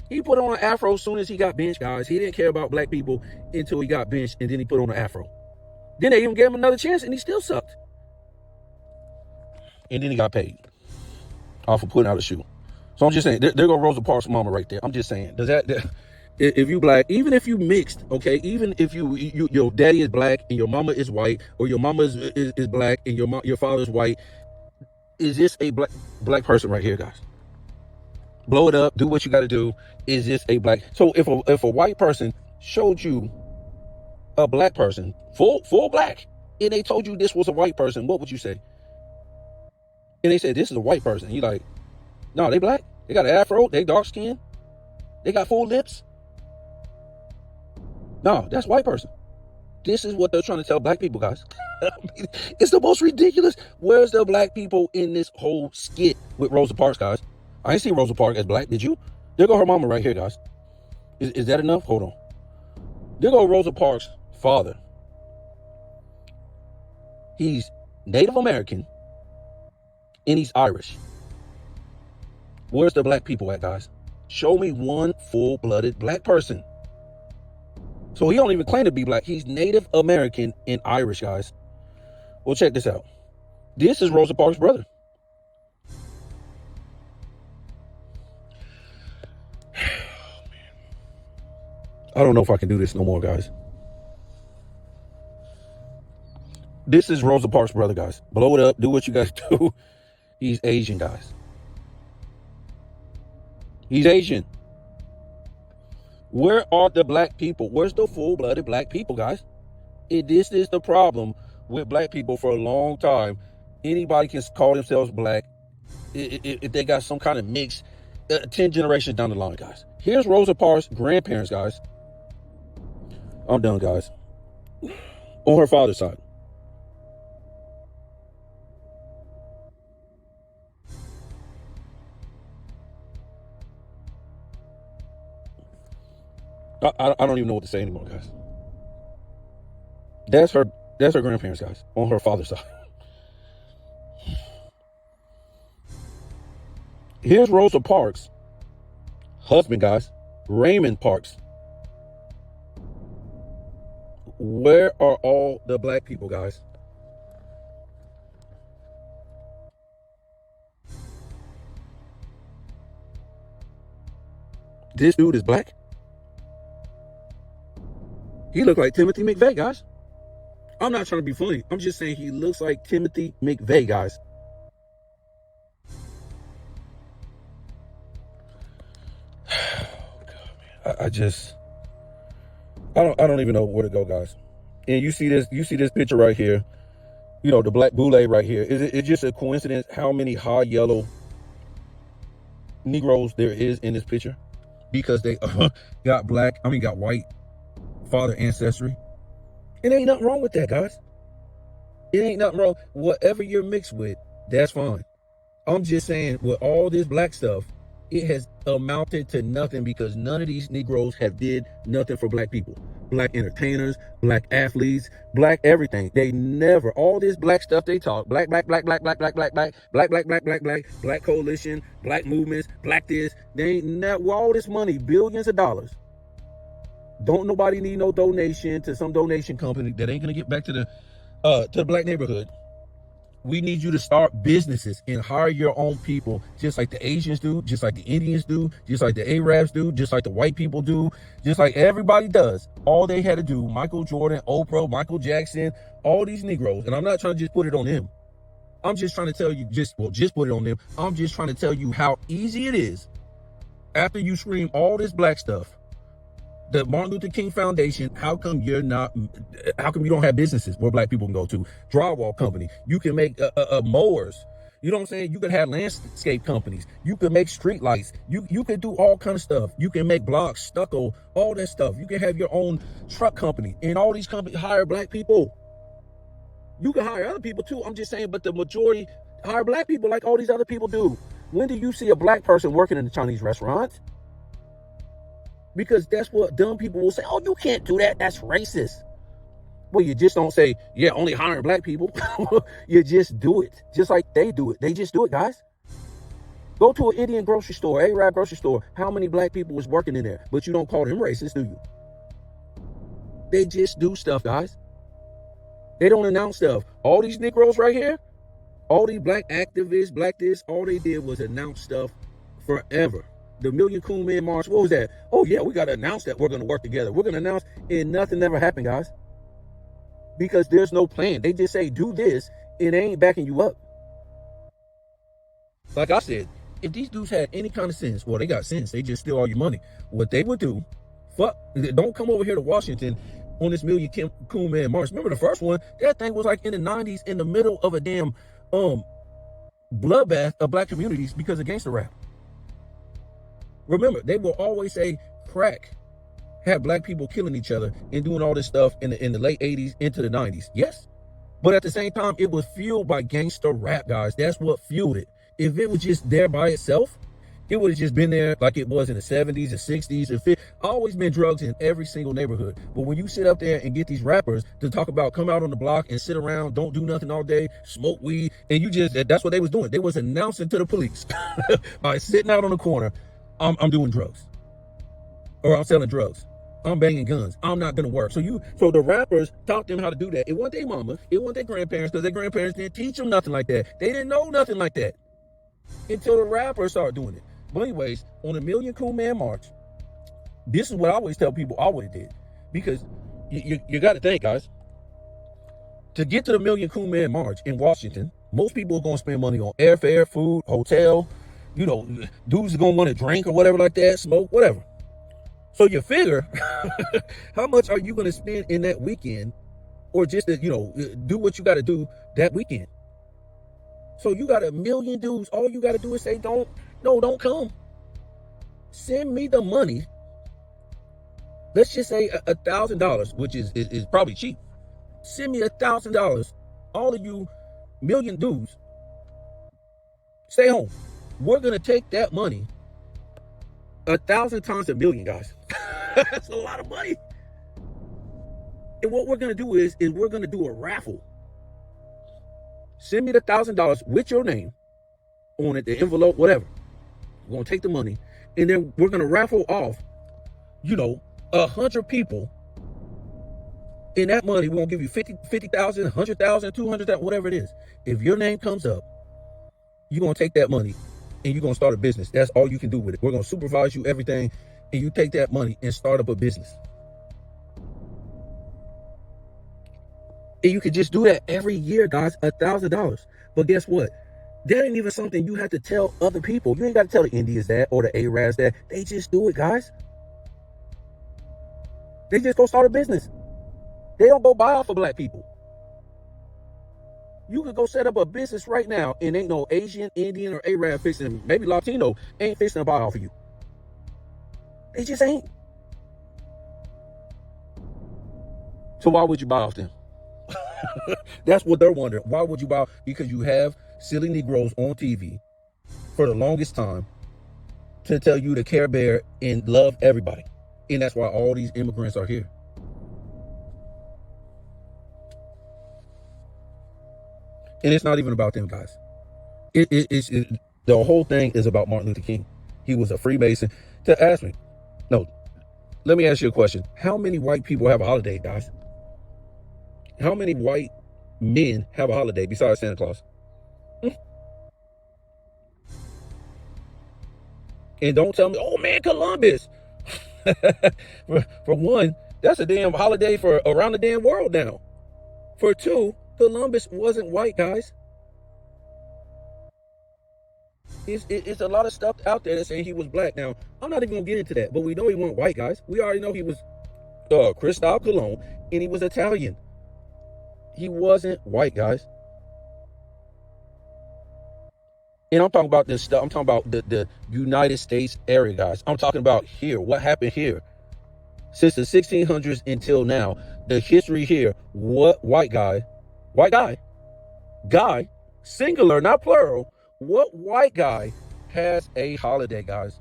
He put on an afro as soon as he got benched, guys. He didn't care about black people until he got benched, and then he put on an afro. Then they even gave him another chance, and he still sucked. And then he got paid off of putting out a shoe. So I'm just saying, there go Rosa Parks' mama right there. I'm just saying, if you black, even if you mixed, okay, even if your daddy is black and your mama is white, or your mama is black and your father is white, is this a black person right here, guys? Blow it up, do what you got to do. Is this a black? So if a white person showed you a black person, full black, and they told you this was a white person, what would you say? And they said, this is a white person. You like, no, they black. They got an afro. They dark skin. They got full lips. No, that's white person. This is what they're trying to tell black people, guys. I mean, it's the most ridiculous. Where's the black people in this whole skit with Rosa Parks, guys? I ain't seen Rosa Parks as black. Did you? There go her mama right here, guys. Is that enough? Hold on. There go Rosa Parks' father. He's Native American and he's Irish. Where's the black people at, guys? Show me one full-blooded black person. So he don't even claim to be black. He's Native American and Irish, guys. Well, check this out. This is Rosa Parks' brother. I don't know if I can do this no more, guys. This is Rosa Parks' brother, guys. Blow it up. Do what you guys do. He's Asian, guys. He's Asian. Where are the black people? Where's the full-blooded black people, guys? This is the problem with black people for a long time. Anybody can call themselves black if they got some kind of mix 10 generations down the line, guys. Here's Rosa Parks' grandparents, guys. I'm done, guys. On her father's side. I don't even know what to say anymore, guys. That's her grandparents, guys, on her father's side. Here's Rosa Parks' husband, guys, Raymond Parks. Where are all the black people, guys? This dude is black. He looked like Timothy McVeigh, guys. I'm not trying to be funny. I'm just saying he looks like Timothy McVeigh, guys. I don't even know where to go, guys. And you see this picture right here. You know, the black boule right here. Is it just a coincidence how many high yellow Negroes there is in this picture? Because they got white father ancestry. It ain't nothing wrong with that, guys. It ain't nothing wrong. Whatever you're mixed with, that's fine. I'm just saying, with all this black stuff, It has amounted to nothing because none of these Negroes have did nothing for black people. Black entertainers, black athletes, black everything. They never, all this black stuff they talk, black coalition, black movements, black this, they ain't not, with all this money, billions of dollars. Don't nobody need no donation to some donation company that ain't gonna get back to the black neighborhood. We need you to start businesses and hire your own people, just like the Asians do, just like the Indians do, just like the Arabs do, just like the white people do, just like everybody does. All they had to do, Michael Jordan, Oprah, Michael Jackson, all these Negroes, and I'm not trying to just put it on them. I'm just trying to tell you, just put it on them. I'm just trying to tell you how easy it is after you scream all this black stuff. The Martin Luther King Foundation, how come you don't have businesses where black people can go to? Drywall company. You can make mowers. You know what I'm saying? You could have landscape companies. You could make street lights. You could do all kind of stuff. You can make blocks, stucco, all that stuff. You can have your own truck company. And all these companies hire black people. You can hire other people too. I'm just saying, but the majority hire black people like all these other people do. When do you see a black person working in a Chinese restaurant? Because that's what dumb people will say. Oh, you can't do that. That's racist. Well, you just don't say, yeah, only hiring black people. You just do it. Just like they do it. They just do it, guys. Go to an Indian grocery store, Arab grocery store. How many black people was working in there? But you don't call them racist, do you? They just do stuff, guys. They don't announce stuff. All these Negroes right here, all these black activists, black this, all they did was announce stuff forever. The Million Cool Men March, what was that? Oh, yeah, we got to announce that we're going to work together. We're going to announce, and nothing ever happened, guys. Because there's no plan. They just say, do this, and they ain't backing you up. Like I said, if these dudes had any kind of sense, well, they got sense. They just steal all your money. What they would do, don't come over here to Washington on this Million Cool Men March. Remember the first one? That thing was like in the 90s, in the middle of a damn bloodbath of black communities because of gangster rap. Remember, they will always say crack had black people killing each other and doing all this stuff in the late 80s into the 90s. Yes. But at the same time, it was fueled by gangster rap, guys. That's what fueled it. If it was just there by itself, it would have just been there like it was in the 70s and 60s and 50s. Always been drugs in every single neighborhood. But when you sit up there and get these rappers to talk about come out on the block and sit around, don't do nothing all day, smoke weed, and that's what they was doing. They was announcing to the police by sitting out on the corner, I'm doing drugs, or I'm selling drugs, I'm banging guns, I'm not gonna work. So the rappers taught them how to do that. It wasn't their mama, it wasn't their grandparents, because their grandparents didn't teach them nothing like that. They didn't know nothing like that until the rappers started doing it. But anyways, on the Million Cool Man March, this is what I always tell people I always did, because you got to think, guys, to get to the Million Cool Man March in Washington, most people are gonna spend money on airfare, food, hotel. You know, dudes are going to want to drink or whatever like that, smoke, whatever. So you figure, how much are you going to spend in that weekend, or just to, do what you got to do that weekend? So you got a million dudes. All you got to do is say, don't come. Send me the money. Let's just say $1,000, which is probably cheap. Send me $1,000. All of you million dudes, stay home. We're going to take that money 1,000 times a million, guys. That's a lot of money. And what we're going to do is we're going to do a raffle. Send me the $1,000 with your name on it, the envelope, whatever. We're going to take the money, and then we're going to raffle off, 100 people. In that money, we're going to give you 50,000, 100,000, 200,000, whatever it is. If your name comes up, you're going to take that money and you're going to start a business. That's all you can do with it. We're going to supervise you, everything, and you take that money and start up a business. And you could just do that every year, guys, $1,000. But guess what? That ain't even something you have to tell other people. You ain't got to tell the Indians that or the Arabs that. They just do it, guys. They just go start a business. They don't go buy off of black people. You could go set up a business right now and ain't no Asian, Indian, or Arab fixing, maybe Latino, ain't fixing to buy off of you. They just ain't. So why would you buy off them? That's what they're wondering. Why would you buy? Because you have silly Negroes on TV for the longest time to tell you to care bear and love everybody. And that's why all these immigrants are here. And it's not even about them, guys. The whole thing is about Martin Luther King. He was a Freemason. To ask me, no, let me ask you a question. How many white people have a holiday, guys? How many white men have a holiday besides Santa Claus? And don't tell me, oh man, Columbus. For one, that's a damn holiday for around the damn world now. For two, Columbus wasn't white, guys. It's a lot of stuff out there that saying he was black. Now, I'm not even gonna get into that, but we know he wasn't white, guys. We already know he was Christophe Colomb, and he was Italian. He wasn't white, guys. And I'm talking about this stuff. I'm talking about the United States area, guys. I'm talking about here. What happened here? Since the 1600s until now, the history here, what white guy, singular, not plural, what white guy has a holiday, guys?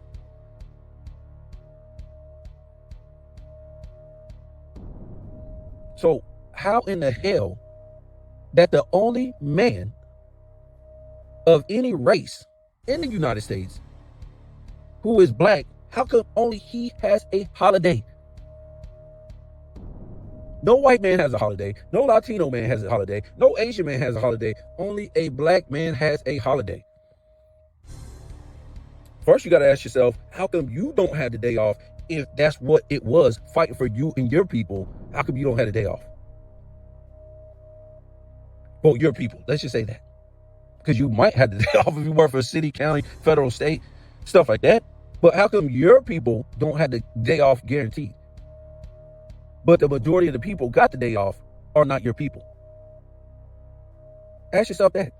So how in the hell that the only man of any race in the United States who is black, how come only he has a holiday? No white man has a holiday. No Latino man has a holiday. No Asian man has a holiday. Only a black man has a holiday. First, you got to ask yourself, how come you don't have the day off if that's what it was, fighting for you and your people? How come you don't have the day off? Well, your people. Let's just say that. Because you might have the day off if you work for a city, county, federal, state, stuff like that. But how come your people don't have the day off guaranteed? But the majority of the people got the day off are not your people. Ask yourself that.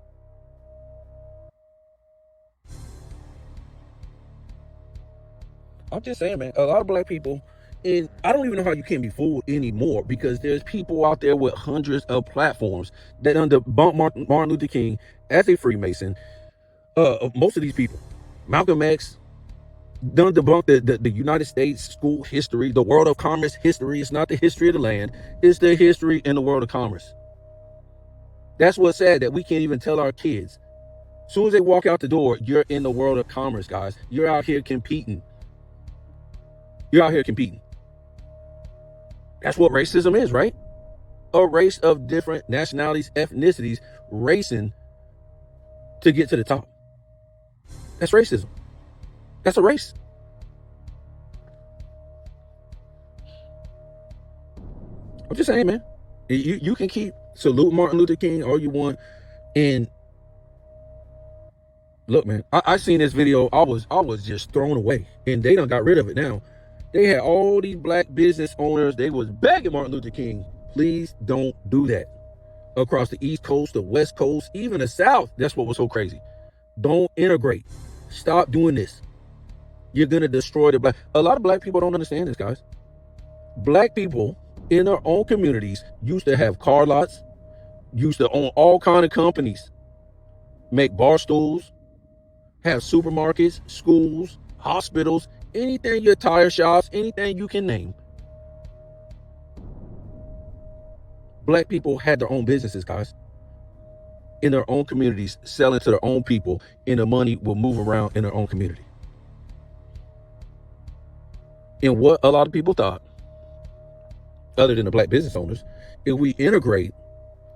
I'm just saying, man, a lot of black people, and I don't even know how you can be fooled anymore, because there's people out there with hundreds of platforms that debunk Martin Luther King as a Freemason. Most of these people, Malcolm X, done debunk the United States school history, the world of commerce history. It's not the history of the land. It's the history in the world of commerce. That's what's sad, that we can't even tell our kids. As soon as they walk out the door, you're in the world of commerce, guys. You're out here competing. You're out here competing. That's what racism is, right? A race of different nationalities, ethnicities, racing to get to the top. That's racism. That's a race. I'm just saying, man. You can keep salute Martin Luther King all you want. And look, man, I seen this video. I was just thrown away. And they done got rid of it now. They had all these black business owners. They was begging Martin Luther King, please don't do that. Across the East Coast, the West Coast, even the South. That's what was so crazy. Don't integrate. Stop doing this. You're going to destroy the black. A lot of black people don't understand this, guys. Black people in their own communities used to have car lots, used to own all kind of companies, make bar stools, have supermarkets, schools, hospitals, anything, your tire shops, anything you can name. Black people had their own businesses, guys, in their own communities, selling to their own people, and the money will move around in their own community. And what a lot of people thought, other than the black business owners, if we integrate,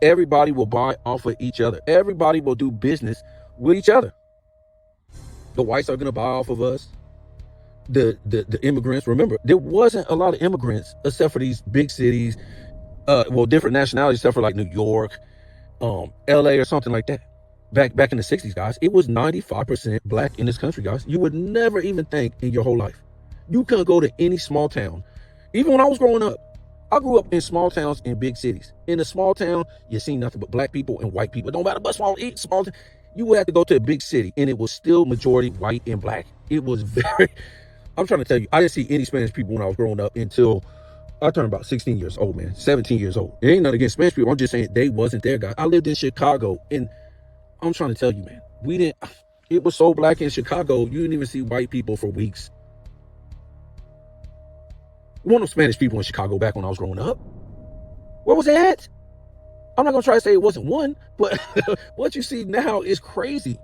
everybody will buy off of each other. Everybody will do business with each other. The whites are going to buy off of us. The immigrants, remember, there wasn't a lot of immigrants except for these big cities, different nationalities, except for like New York, LA or something like that. Back in the 60s, guys, it was 95% black in this country, guys. You would never even think in your whole life. You couldn't go to any small town. Even when I was growing up, I grew up in small towns and big cities. In a small town, you see nothing but black people and white people. It don't matter but small. You would have to go to a big city, and it was still majority white and black. It was very. I'm trying to tell you, I didn't see any Spanish people when I was growing up until I turned about 16 years old, man. 17 years old. It ain't nothing against Spanish people. I'm just saying they wasn't there, guys. I lived in Chicago, and I'm trying to tell you, man, we didn't. It was so black in Chicago, you didn't even see white people for weeks. One of the Spanish people in Chicago back when I was growing up. Where was it at? I'm not going to try to say it wasn't one, but what you see now is crazy.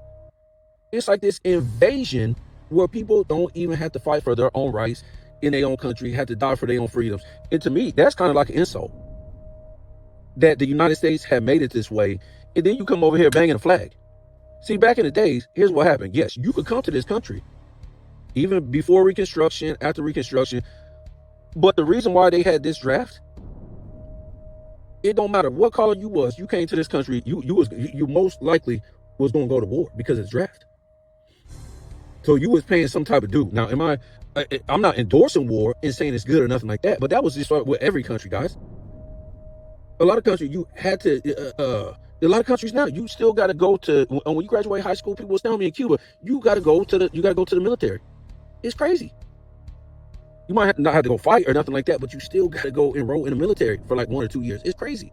It's like this invasion where people don't even have to fight for their own rights in their own country, have to die for their own freedoms. And to me, that's kind of like an insult that the United States have made it this way. And then you come over here banging a flag. See, back in the days, here's what happened. Yes, you could come to this country, even before Reconstruction, after Reconstruction. But the reason why they had this draft, it don't matter what color you was, you came to this country, you most likely was going to go to war because of the draft. So you was paying some type of due. Now, I'm not endorsing war and saying it's good or nothing like that, but that was just with every country, guys. A lot of countries, you had to, a lot of countries now, you still got to go to, when you graduate high school, people was telling me in Cuba, you got to go to the military. It's crazy. You might not have to go fight or nothing like that, but you still got to go enroll in the military for like 1 or 2 years. It's crazy.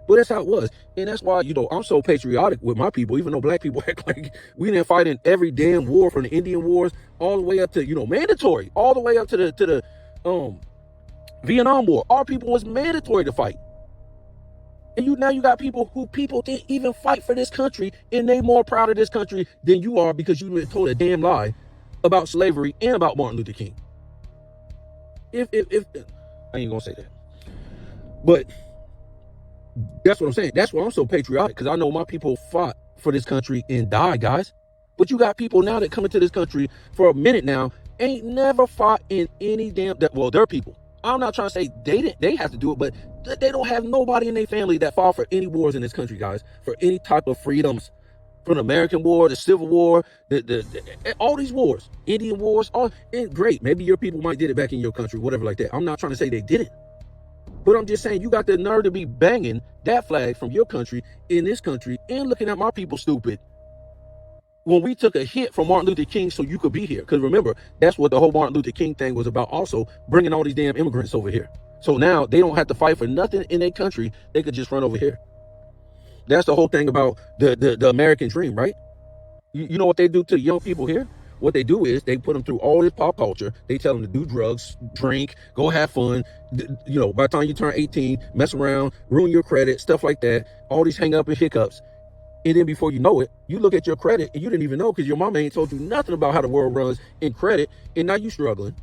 But that's how it was. And that's why, I'm so patriotic with my people, even though black people act like we didn't fight in every damn war, from the Indian Wars all the way up to, mandatory, all the way up to the Vietnam War. Our people was mandatory to fight. And now you got people didn't even fight for this country, and they more proud of this country than you are because you told a damn lie about slavery and about Martin Luther King. If I ain't gonna say that, but that's what I'm saying. That's why I'm so patriotic, because I know my people fought for this country and died, guys. But you got people now that come into this country for a minute now, ain't never fought in any damn, they're people. I'm not trying to say they have to do it, but they don't have nobody in their family that fought for any wars in this country, guys, for any type of freedoms. From the American War, the Civil War, all these wars, Indian Wars, great. Maybe your people might did it back in your country, whatever like that. I'm not trying to say they didn't. But I'm just saying, you got the nerve to be banging that flag from your country in this country and looking at my people stupid when we took a hit from Martin Luther King so you could be here. Because remember, that's what the whole Martin Luther King thing was about, also bringing all these damn immigrants over here. So now they don't have to fight for nothing in their country. They could just run over here. That's the whole thing about the American dream, right? You know what they do to young people here? What they do is they put them through all this pop culture. They tell them to do drugs, drink, go have fun. By the time you turn 18, mess around, ruin your credit, stuff like that. All these hang up and hiccups. And then before you know it, you look at your credit and you didn't even know because your mama ain't told you nothing about how the world runs in credit. And now you struggling.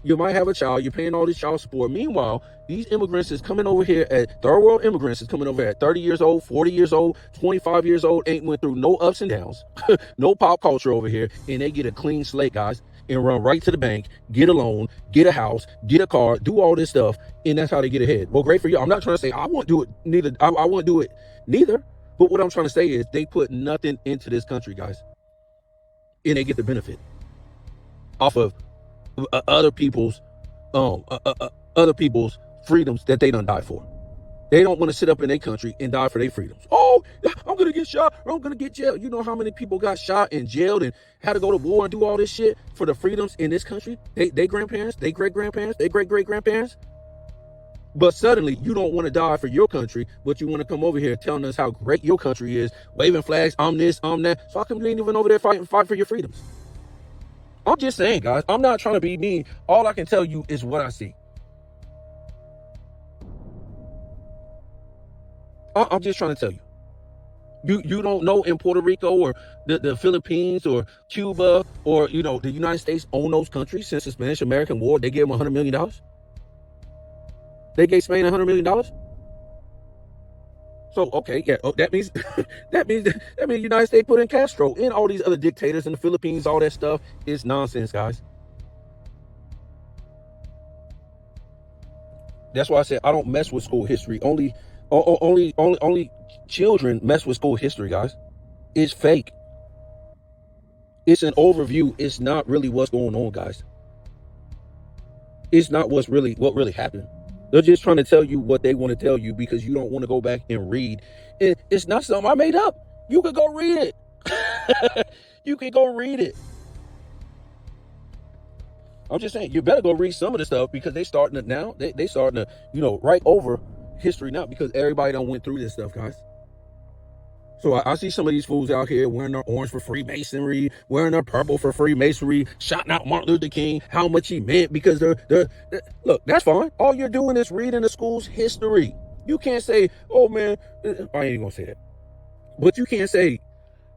You might have a child, you're paying all this child support. Meanwhile, these immigrants is coming over here third world immigrants is coming over at 30 years old, 40 years old, 25 years old, ain't went through no ups and downs, no pop culture over here, and they get a clean slate, guys, and run right to the bank, get a loan, get a house, get a car, do all this stuff, and that's how they get ahead. Well, great for you. I'm not trying to say I won't do it neither. I won't do it neither. But what I'm trying to say is they put nothing into this country, guys, and they get the benefit off of other people's freedoms that they done die for. They don't want to sit up in their country and die for their freedoms. Oh, I'm gonna get shot or I'm gonna get jailed. You know how many people got shot and jailed and had to go to war and do all this shit for the freedoms in this country? They grandparents, they great grandparents, they great great grandparents. But suddenly you don't want to die for your country, but you want to come over here telling us how great your country is, waving flags, I'm this, I'm that. So how come you ain't even over there fight for your freedoms? I'm just saying, guys, I'm not trying to be mean. All I can tell you is what I see. I'm just trying to tell you. You don't know in Puerto Rico or the Philippines or Cuba or, the United States own those countries since the Spanish-American War. They gave them $100 million. They gave Spain $100 million. So, okay, yeah, that means the United States put in Castro and all these other dictators in the Philippines, all that stuff is nonsense, guys. That's why I said I don't mess with school history. Only children mess with school history, guys. It's fake. It's an overview. It's not really what's going on, guys. It's not what really happened. They're just trying to tell you what they want to tell you because you don't want to go back and read. It's not something I made up. You could go read it. You can go read it. I'm just saying, you better go read some of the stuff because they starting to now. They starting to, write over history now because everybody done went through this stuff, guys. So I see some of these fools out here wearing their orange for Freemasonry, wearing their purple for Freemasonry, shouting out Martin Luther King, how much he meant, because they're look, that's fine. All you're doing is reading the school's history. You can't say, oh man, I ain't even gonna say that. But you can't say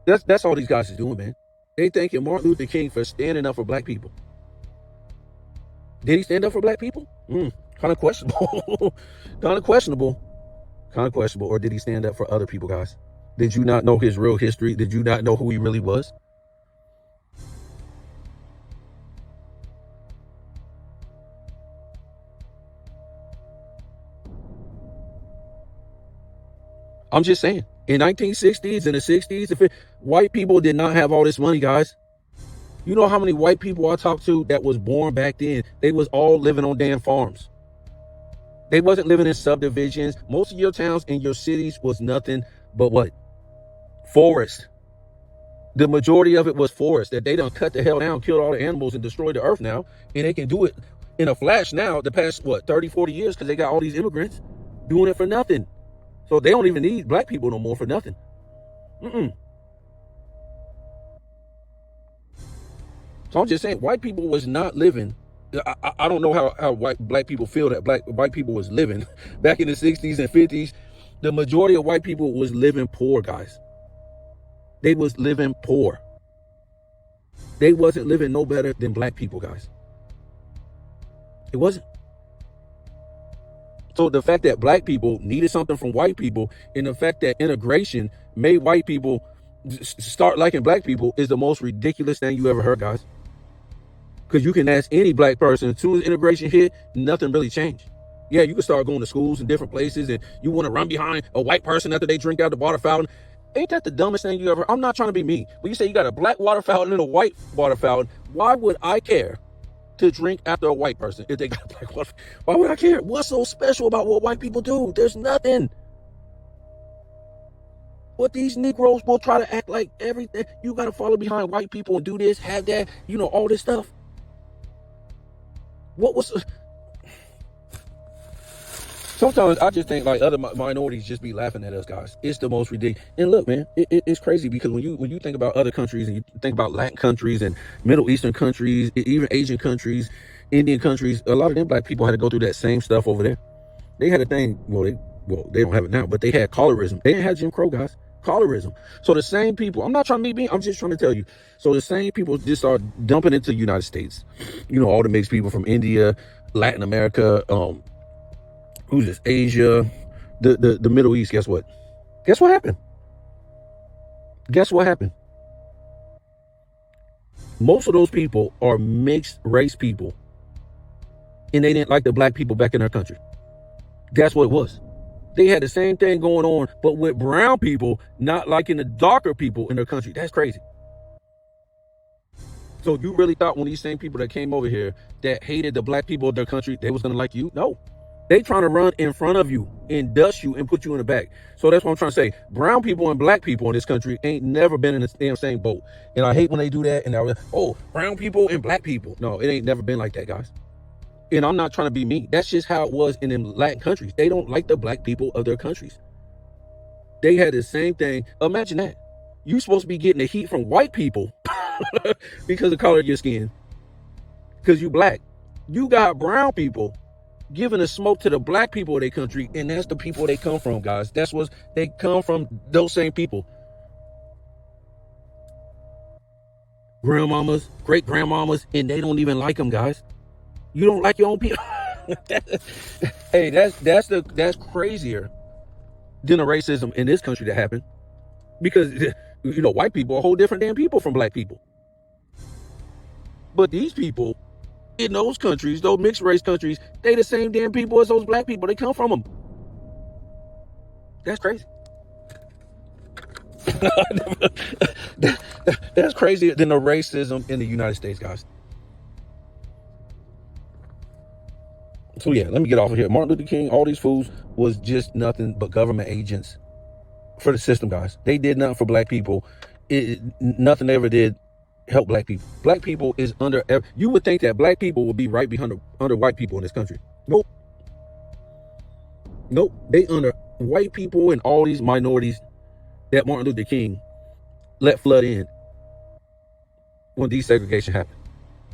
that's all these guys is doing, man. They thanking Martin Luther King for standing up for black people. Did he stand up for black people? Kind of questionable. kind of questionable. Kind of questionable. Or did he stand up for other people, guys? Did you not know his real history? Did you not know who he really was? I'm just saying, in 1960s and the 60s, white people did not have all this money, guys. You know how many white people I talked to that was born back then? They was all living on damn farms. They wasn't living in subdivisions. Most of your towns and your cities was nothing but what? Forest. The majority of it was forest that they done cut the hell down, killed all the animals and destroyed the earth now. And they can do it in a flash now, the past, 30, 40 years, because they got all these immigrants doing it for nothing. So they don't even need black people no more for nothing. So I'm just saying, white people was not living. I don't know how black people feel that white people was living back in the 60s and 50s. The majority of white people was living poor, guys. They was living poor. They wasn't living no better than black people, guys. It wasn't. So the fact that black people needed something from white people, and the fact that integration made white people start liking black people, is the most ridiculous thing you ever heard, guys. Because you can ask any black person, as soon as integration hit, nothing really changed. Yeah, you can start going to schools in different places, and you want to run behind a white person after they drink out the water fountain. Ain't that the dumbest thing you ever? I'm not trying to be mean, but you say you got a black water fountain and a white water fountain. Why would I care to drink after a white person if they got a black water? Why would I care? What's so special about what white people do? There's nothing. But these Negroes will try to act like everything. You got to follow behind white people and do this, have that, all this stuff. What was? Sometimes I just think like other minorities just be laughing at us, guys. It's the most ridiculous. And look, man, it's crazy because when you think about other countries and you think about Latin countries and Middle Eastern countries, even Asian countries, Indian countries, a lot of them black people had to go through that same stuff over there. They had a thing. Well, they don't have it now, but they had colorism. They didn't have Jim Crow, guys. Colorism. So the same people. I'm not trying to be mean. I'm just trying to tell you. So the same people just start dumping into the United States. All the mixed people from India, Latin America, who's this? Asia, the Middle East. Guess what? Guess what happened? Guess what happened? Most of those people are mixed race people, and they didn't like the black people back in their country. That's what it was. They had the same thing going on, but with brown people not liking the darker people in their country. That's crazy. So you really thought when these same people that came over here that hated the black people of their country, they was gonna like you? No. They trying to run in front of you and dust you and put you in the back. So that's what I'm trying to say. Brown people and black people in this country ain't never been in the damn same boat. And I hate when they do that. And they're brown people and black people. No, it ain't never been like that, guys. And I'm not trying to be mean. That's just how it was in them Latin countries. They don't like the black people of their countries. They had the same thing. Imagine that. You supposed to be getting the heat from white people because of the color of your skin. Because you black. You got brown people giving the smoke to the black people of their country, and that's the people they come from, guys. That's what they come from, those same people. Grandmamas, great grandmamas, and they don't even like them, guys. You don't like your own people. Hey, that's crazier than the racism in this country that happened. Because white people are a whole different damn people from black people. But these people in those countries, those mixed race countries, they the same damn people as those black people. They come from them. That's crazy. That's crazier than the racism in the United States, guys. So yeah, let me get off of here. Martin Luther King, all these fools was just nothing but government agents for the system, guys. They did nothing for black people. Nothing they ever did help black people. Black people is under. You would think that black people would be right behind under white people in this country. Nope. They under white people and all these minorities. that Martin Luther King let flood in when desegregation happened.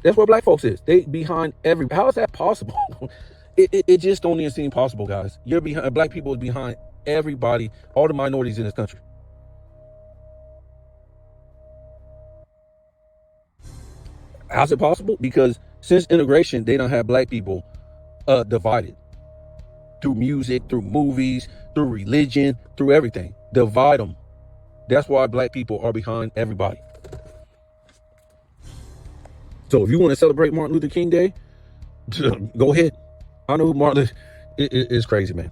That's where black folks is. They behind every. How is that possible? It just don't even seem possible, guys. You're behind. Black people is behind everybody, all the minorities in this country. How's it possible? Because since integration, they don't have black people divided through music, through movies, through religion, through everything. Divide them. That's why black people are behind everybody. So if you want to celebrate Martin Luther King Day, go ahead. I know Martin is crazy, man.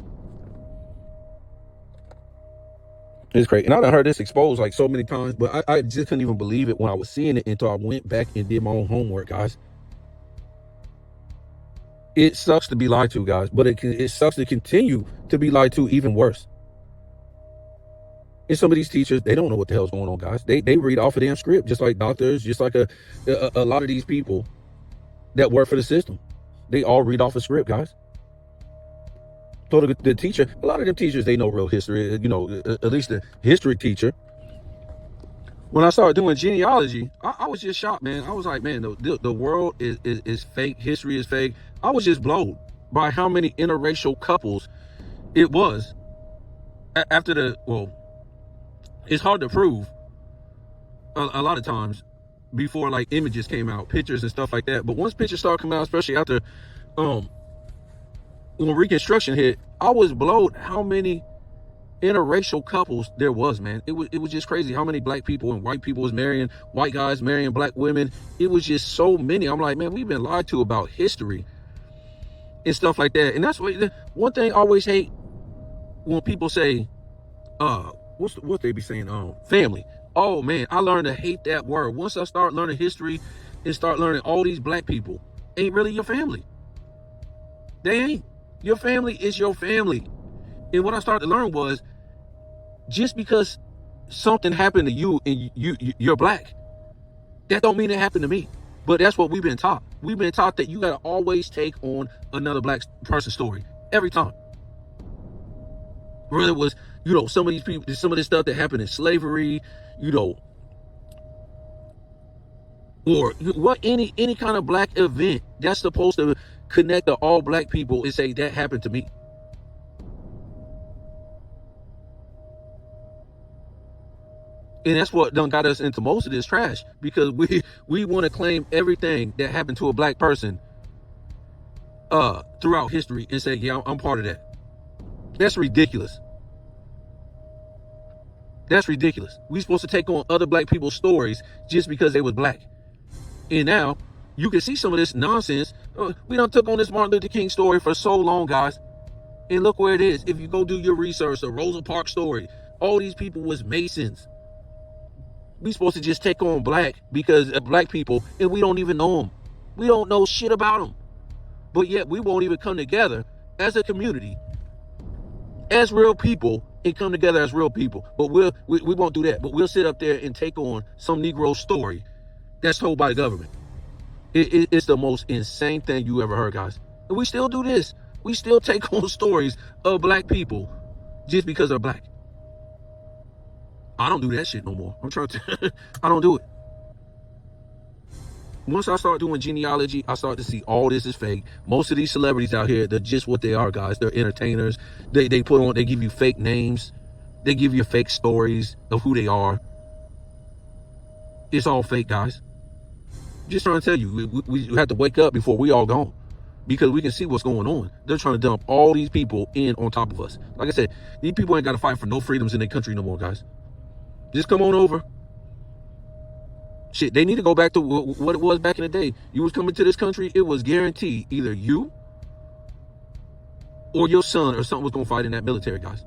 It's crazy. And I done heard this exposed like so many times, but I just couldn't even believe it when I was seeing it until I went back and did my own homework, guys. It sucks to be lied to, guys, but it sucks to continue to be lied to even worse. And some of these teachers, they don't know what the hell's going on, guys. They read off a damn script, just like doctors, just like a lot of these people that work for the system. They all read off a script, guys. So the teacher, a lot of them teachers, they know real history, at least the history teacher. When I started doing genealogy, I was just shocked, man. I was like, man, the world is fake. History is fake. I was just blown by how many interracial couples it was after it's hard to prove a lot of times before like images came out, pictures and stuff like that. But once pictures started coming out, especially after when Reconstruction hit, I was blown how many interracial couples there was, man. It was just crazy how many black people and white people was marrying white guys, marrying black women. It was just so many. I'm like, man, we've been lied to about history and stuff like that. And that's one thing I always hate when people say, what they be saying, family. Oh man, I learned to hate that word. Once I start learning history and start learning all these black people ain't really your family. They ain't. Your family is your family. And what I started to learn was, just because something happened to you and you're black, that don't mean it happened to me. But that's what we've been taught. We've been taught that you gotta always take on another black person's story every time. Whether it was, some of these people, some of this stuff that happened in slavery, or what any kind of black event that's supposed to connect to all black people and say that happened to me. And that's what done got us into most of this trash, because we want to claim everything that happened to a black person throughout history and say, yeah, I'm part of that. That's ridiculous. That's ridiculous. We supposed to take on other black people's stories just because they was black. And now you can see some of this nonsense. We done took on this Martin Luther King story for so long, guys. And look where it is. If you go do your research, the Rosa Parks story, all these people was Masons. We supposed to just take on black people, and we don't even know them. We don't know shit about them. But yet we won't even come together as a community, as real people, and come together as real people. But we won't do that. But we'll sit up there and take on some Negro story that's told by the government. It's the most insane thing you ever heard, guys. And we still do this. We still take on stories of black people just because they're black. I don't do that shit no more. I'm trying to, I don't do it. Once I start doing genealogy, I start to see all this is fake. Most of these celebrities out here, they're just what they are, guys. They're entertainers. They give you fake names. They give you fake stories of who they are. It's all fake, guys. Just trying to tell you, we have to wake up before we all gone, because we can see what's going on. They're trying to dump all these people in on top of us. Like I said, these people ain't got to fight for no freedoms in their country no more, guys. Just come on over. Shit, they need to go back to what it was back in the day. You was coming to this country, it was guaranteed either you or your son or something was going to fight in that military, guys.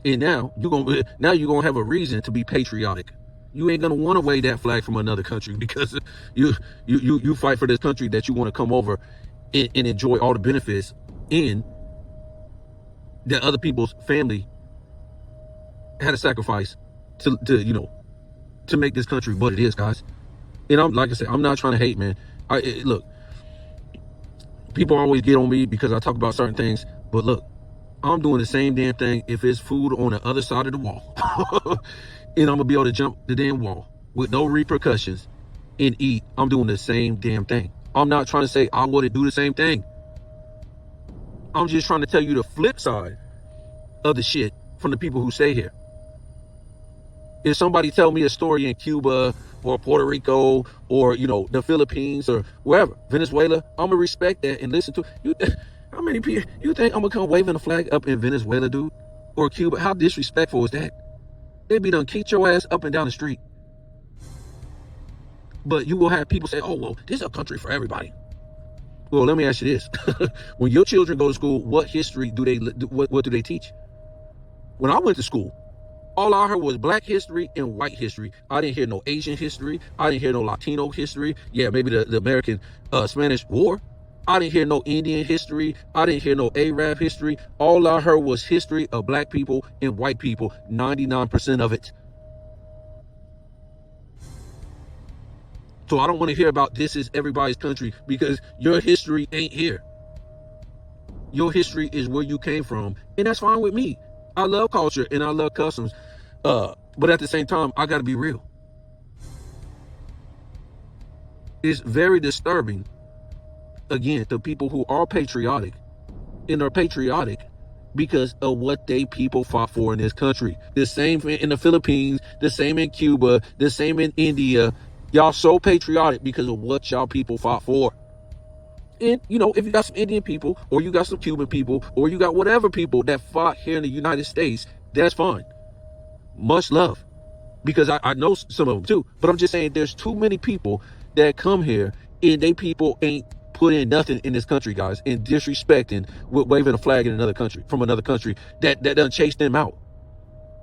And now you're going to have a reason to be patriotic. You ain't going to want to wave that flag from another country because you fight for this country that you want to come over and enjoy all the benefits in that other people's family had a sacrifice to make this country what it is, guys. And I'm, like I said, I'm not trying to hate, man. Look, people always get on me because I talk about certain things, but look, I'm doing the same damn thing if it's food on the other side of the wall. And I'm gonna be able to jump the damn wall with no repercussions and eat. I'm doing the same damn thing. I'm not trying to say I wouldn't do the same thing. I'm just trying to tell you the flip side of the shit from the people who stay here. If somebody tell me a story in Cuba or Puerto Rico or, you know, the Philippines or wherever, Venezuela, I'm gonna respect that and listen to you. How many people you think I'm gonna come waving a flag up in Venezuela, dude, or Cuba? How disrespectful is that? They be done kick your ass up and down the street. But you will have people say, "Oh, well, this is a country for everybody." Well, let me ask you this: when your children go to school, what history do they? What do they teach? When I went to school, all I heard was black history and white history. I didn't hear no Asian history. I didn't hear no Latino history. Yeah, maybe the American Spanish War. I didn't hear no Indian history. I didn't hear no Arab history. All I heard was history of black people and white people, 99% of it. So I don't want to hear about this is everybody's country because your history ain't here. Your history is where you came from, and that's fine with me. I love culture and I love customs. But at the same time, I got to be real. It's very disturbing, again, to people who are patriotic and are patriotic because of what they people fought for in this country. The same in the Philippines, the same in Cuba, the same in India. Y'all so patriotic because of what y'all people fought for. And, you know, if you got some Indian people or you got some Cuban people or you got whatever people that fought here in the United States, that's fine. Much love. Because I know some of them too. But I'm just saying there's too many people that come here and they people ain't put in nothing in this country, guys, and disrespecting with waving a flag in another country, from another country that doesn't chase them out.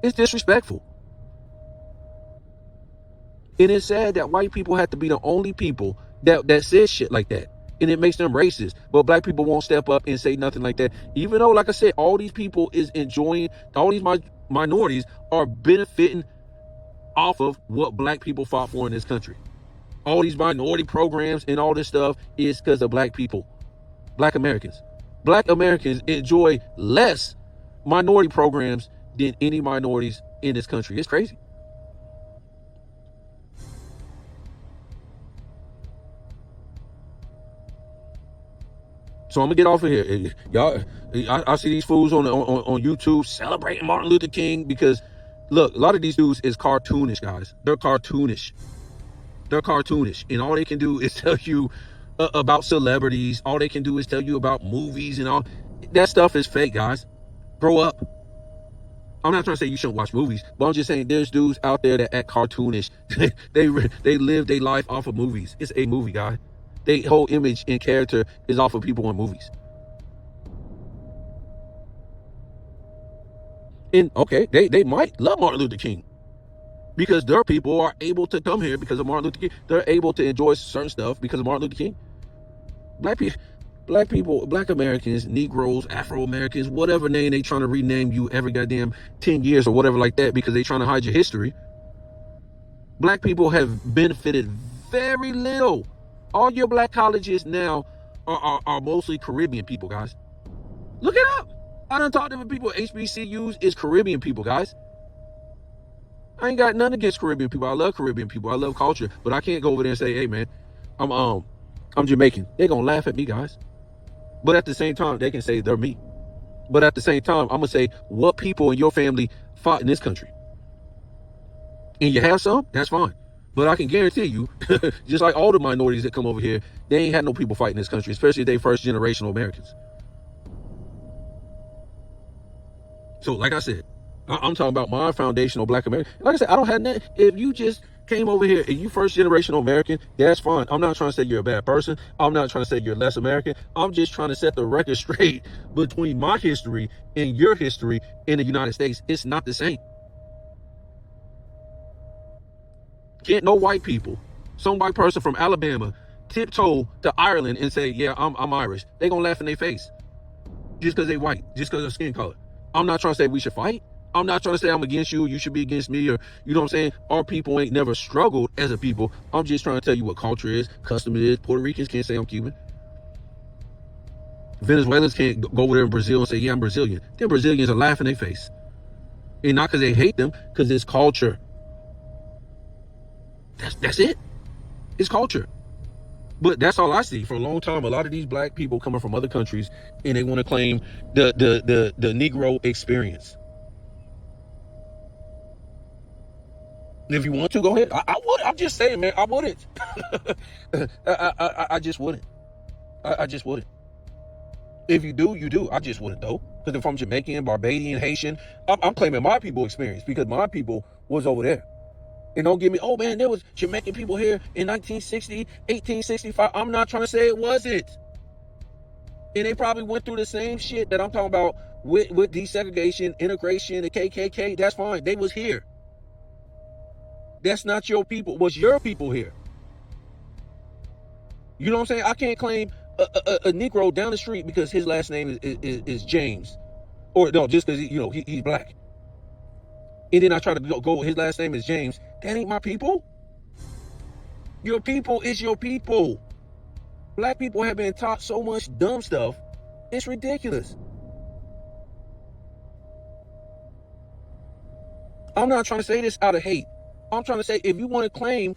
It's disrespectful. And it's sad that white people have to be the only people that says shit like that. And it makes them racist. But black people won't step up and say nothing like that. Even though, like I said, all these people is enjoying, all these minorities are benefiting off of what black people fought for in this country. All these minority programs and all this stuff is because of black people, black Americans. Black Americans enjoy less minority programs than any minorities in this country. It's crazy. So I'm gonna get off of here, y'all. I see these fools on YouTube celebrating Martin Luther King because, look, a lot of these dudes is cartoonish, guys. They're cartoonish. They're cartoonish, and all they can do is tell you about celebrities. All they can do is tell you about movies and all. That stuff is fake, guys. Grow up. I'm not trying to say you shouldn't watch movies, but I'm just saying there's dudes out there that act cartoonish. they live their life off of movies. It's a movie, guy. Their whole image and character is off of people in movies. And okay, they might love Martin Luther King because their people are able to come here because of Martin Luther King. They're able to enjoy certain stuff because of Martin Luther King. Black people, black Americans, Negroes, Afro-Americans, whatever name they trying to rename you every goddamn 10 years or whatever like that because they trying to hide your history. Black people have benefited very little. All your black colleges now are mostly Caribbean people, guys. Look it up. I done talked to different people. HBCUs is Caribbean people, guys. I ain't got nothing against Caribbean people. I love Caribbean people. I love culture. But I can't go over there and say, hey, man, I'm Jamaican. They're going to laugh at me, guys. But at the same time, they can say they're me. But at the same time, I'm going to say what people in your family fought in this country. And you have some, that's fine. But I can guarantee you, just like all the minorities that come over here, they ain't had no people fighting this country, especially if they first generational Americans. So like I said, I'm talking about my foundational black American. Like I said, I don't have nothing. If you just came over here and you first generational American, that's fine. I'm not trying to say you're a bad person. I'm not trying to say you're less American. I'm just trying to set the record straight between my history and your history in the United States. It's not the same. Can't no white people, some white person from Alabama, tiptoe to Ireland and say, yeah, I'm Irish. They gonna laugh in their face just because they white, just because of skin color. I'm not trying to say we should fight. I'm not trying to say I'm against you, you should be against me, or you know what I'm saying? Our people ain't never struggled as a people. I'm just trying to tell you what culture is, custom is. Puerto Ricans can't say I'm Cuban. Venezuelans can't go over there in Brazil and say, yeah, I'm Brazilian. Then Brazilians are laughing in their face. And not because they hate them, because it's culture. That's it. It's culture. But that's all I see. For a long time, a lot of these black people coming from other countries, and they want to claim the Negro experience. If you want to, go ahead. I would. I'm just saying, man, I wouldn't. I just wouldn't. I just wouldn't. If you do, you do. I just wouldn't, though. Because if I'm Jamaican, Barbadian, Haitian, I'm claiming my people experience because my people was over there. And don't give me, oh man, there was Jamaican people here in 1960, 1865. I'm not trying to say it wasn't. And they probably went through the same shit that I'm talking about with desegregation, integration, the KKK. That's fine. They was here. That's not your people. Was your people here? You know what I'm saying? I can't claim a Negro down the street because his last name is James. Or no, just because he's black. And then I try to go, his last name is James. That ain't my people. Your people is your people. Black people have been taught so much dumb stuff. It's ridiculous. I'm not trying to say this out of hate. I'm trying to say, if you want to claim,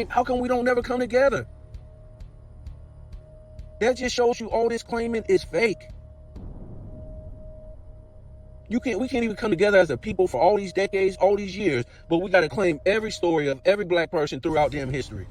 how come we don't never come together? That just shows you all this claiming is fake. We can't even come together as a people for all these decades, all these years, but we got to claim every story of every black person throughout damn history.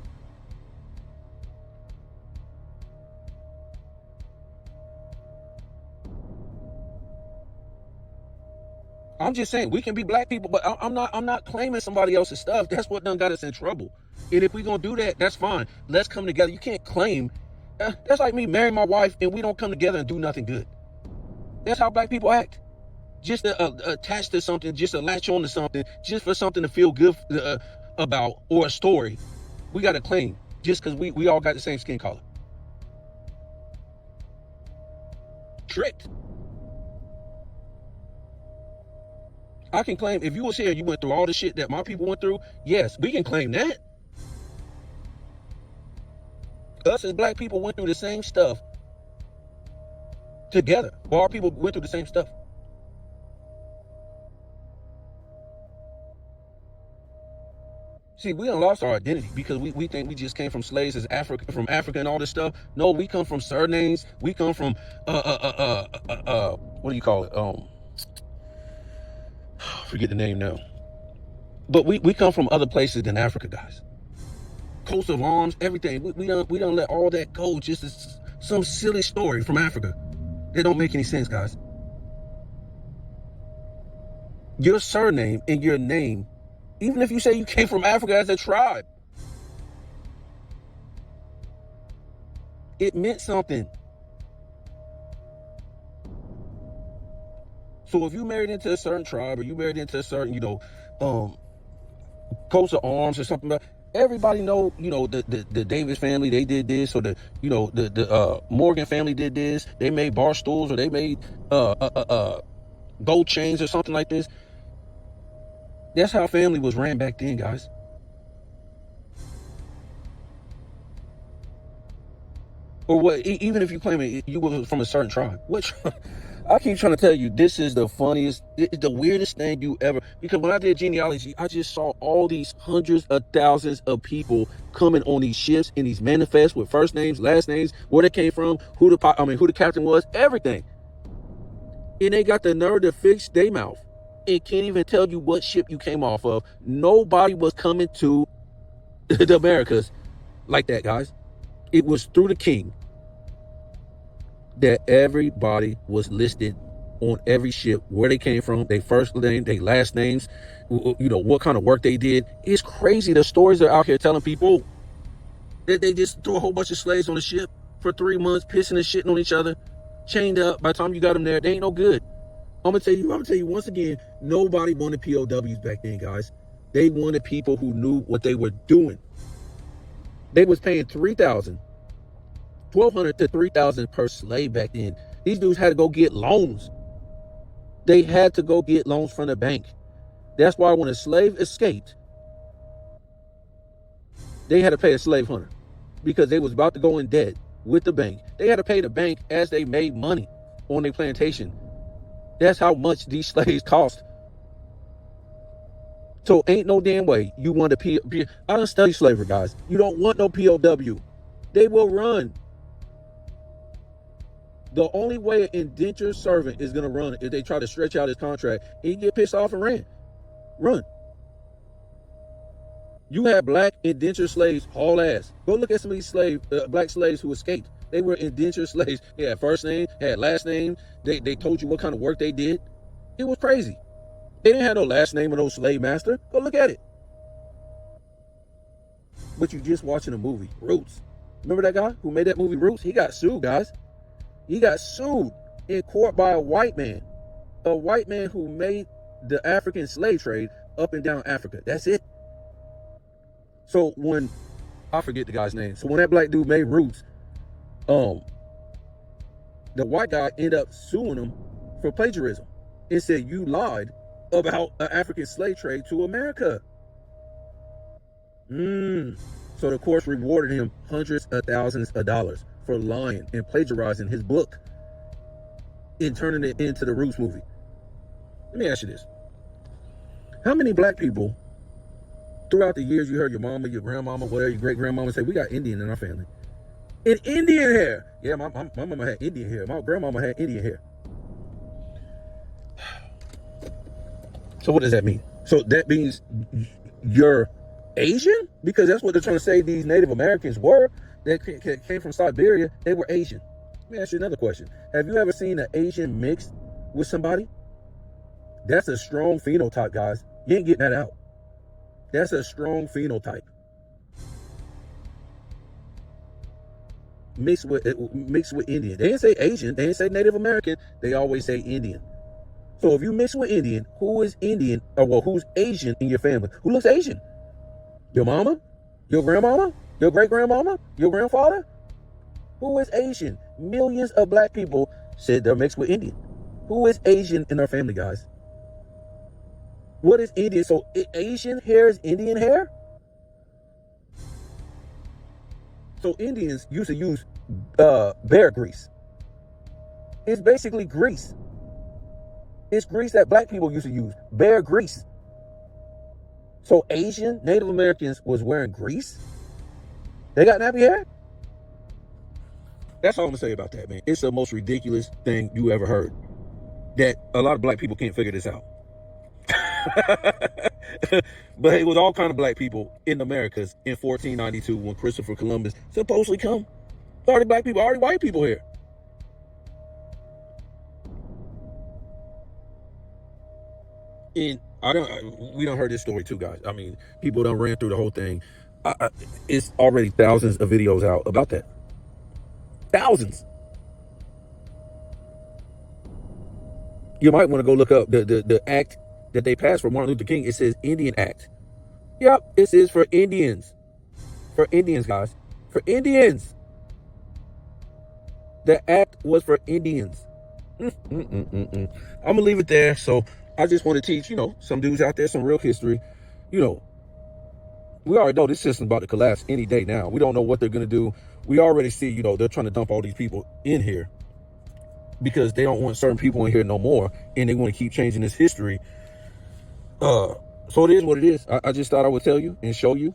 I'm just saying we can be black people, but I'm not claiming somebody else's stuff. That's what done got us in trouble. And if we gonna do that, that's fine. Let's come together. You can't claim. That's like me marrying my wife and we don't come together and do nothing good. That's how black people act. Just to attach to something, just to latch on to something, just for something to feel good about, or a story. We got to claim just because we all got the same skin color. Tricked. I can claim, if you was here and you went through all the shit that my people went through, yes, we can claim that. Us as black people went through the same stuff together. Or our people went through the same stuff. See, we done lost our identity because we think we just came from slaves as from Africa and all this stuff. No, we come from surnames. We come from what do you call it? Forget the name now. But we come from other places than Africa, guys. Coats of arms, everything. We don't let all that go just as some silly story from Africa. It don't make any sense, guys. Your surname and your name, even if you say you came from Africa as a tribe, it meant something. So if you married into a certain tribe, or you married into a certain, coats of arms or something, everybody know, the Davis family, they did this, or the Morgan family did this. They made bar stools, or they made gold chains or something like this. That's how family was ran back then, guys. Or what? Even if you claim you were from a certain tribe, which I keep trying to tell you, this is the funniest, the weirdest thing you ever. Because when I did genealogy, I just saw all these hundreds of thousands of people coming on these ships in these manifests with first names, last names, where they came from, who the captain was, everything. And they got the nerve to fix their mouth. It can't even tell you what ship you came off of. Nobody was coming to the Americas like that, guys. It was through the king that everybody was listed on every ship, where they came from, their first name, their last names, what kind of work they did. It's crazy. The stories are out here telling people that they just threw a whole bunch of slaves on the ship for 3 months, pissing and shitting on each other, chained up. By the time you got them there, they ain't no good. I'm gonna tell you once again, nobody wanted POWs back then, guys. They wanted people who knew what they were doing. They was paying $1,200 to $3,000 per slave back then. These dudes had to go get loans. They had to go get loans from the bank. That's why when a slave escaped, they had to pay a slave hunter because they was about to go in debt. with the bank. They had to pay the bank as they made money on their plantation. That's how much these slaves cost. So ain't no damn way you want to I don't study slavery, guys. You don't want no POW. They will run. The only way an indentured servant is gonna run is they try to stretch out his contract. He get pissed off and run. You had black indentured slaves haul ass. Go look at some of these black slaves who escaped. They were indentured slaves. They had first name, had last name. They told you what kind of work they did. It was crazy. They didn't have no last name of no slave master. Go look at it. But you just watching a movie, Roots. Remember that guy who made that movie, Roots? He got sued, guys. He got sued in court by a white man. A white man who made the African slave trade up and down Africa. That's it. So when, I forget the guy's name. So when that black dude made Roots, the white guy ended up suing him for plagiarism and said, you lied about an African slave trade to America. So the courts rewarded him hundreds of thousands of dollars for lying and plagiarizing his book and turning it into the Roots movie. Let me ask you this. How many black people throughout the years you heard your mama, your grandmama, whatever, your great grandmama say, we got Indian in our family? And Indian hair. Yeah, my mama had Indian hair. My grandmama had Indian hair. So what does that mean? So that means you're Asian? Because that's what they're trying to say these Native Americans were. That came from Siberia. They were Asian. Let me ask you another question. Have you ever seen an Asian mixed with somebody? That's a strong phenotype, guys. You ain't getting that out. That's a strong phenotype. Mixed with Indian. They didn't say Asian. They didn't say Native American. They always say Indian. So if you mix with Indian, who is Indian, or well, who's Asian in your family? Who looks Asian? Your mama? Your grandmama? Your great-grandmama? Your grandfather? Who is Asian? Millions of black people said they're mixed with Indian. Who is Asian in our family, guys? What is Indian? So Asian hair is Indian hair? So Indians used to use bear grease. It's basically grease. It's grease that black people used to use. Bear grease. So Asian Native Americans was wearing grease? They got nappy hair? That's all I'm gonna say about that, man. It's the most ridiculous thing you ever heard. That a lot of black people can't figure this out. But it was all kind of black people in the Americas in 1492 when Christopher Columbus supposedly come. Already black people, already white people here. And we don't heard this story too, guys. I mean, people done ran through the whole thing. It's already thousands of videos out about that. Thousands. You might want to go look up the act that they passed for Martin Luther King. It says Indian Act. Yep, this is for Indians. For Indians, guys. For Indians. The act was for Indians. I'm gonna leave it there. So I just want to teach, some dudes out there some real history. We already know this system's about to collapse any day now. We don't know what they're gonna do. We already see, they're trying to dump all these people in here because they don't want certain people in here no more, and they want to keep changing this history. So it is what it is. I just thought I would tell you and show you.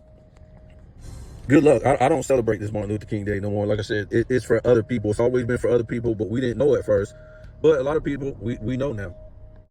Good luck. I don't celebrate this Martin Luther King Day no more. Like I said, it's for other people. It's always been for other people, but we didn't know at first. But a lot of people, we know now.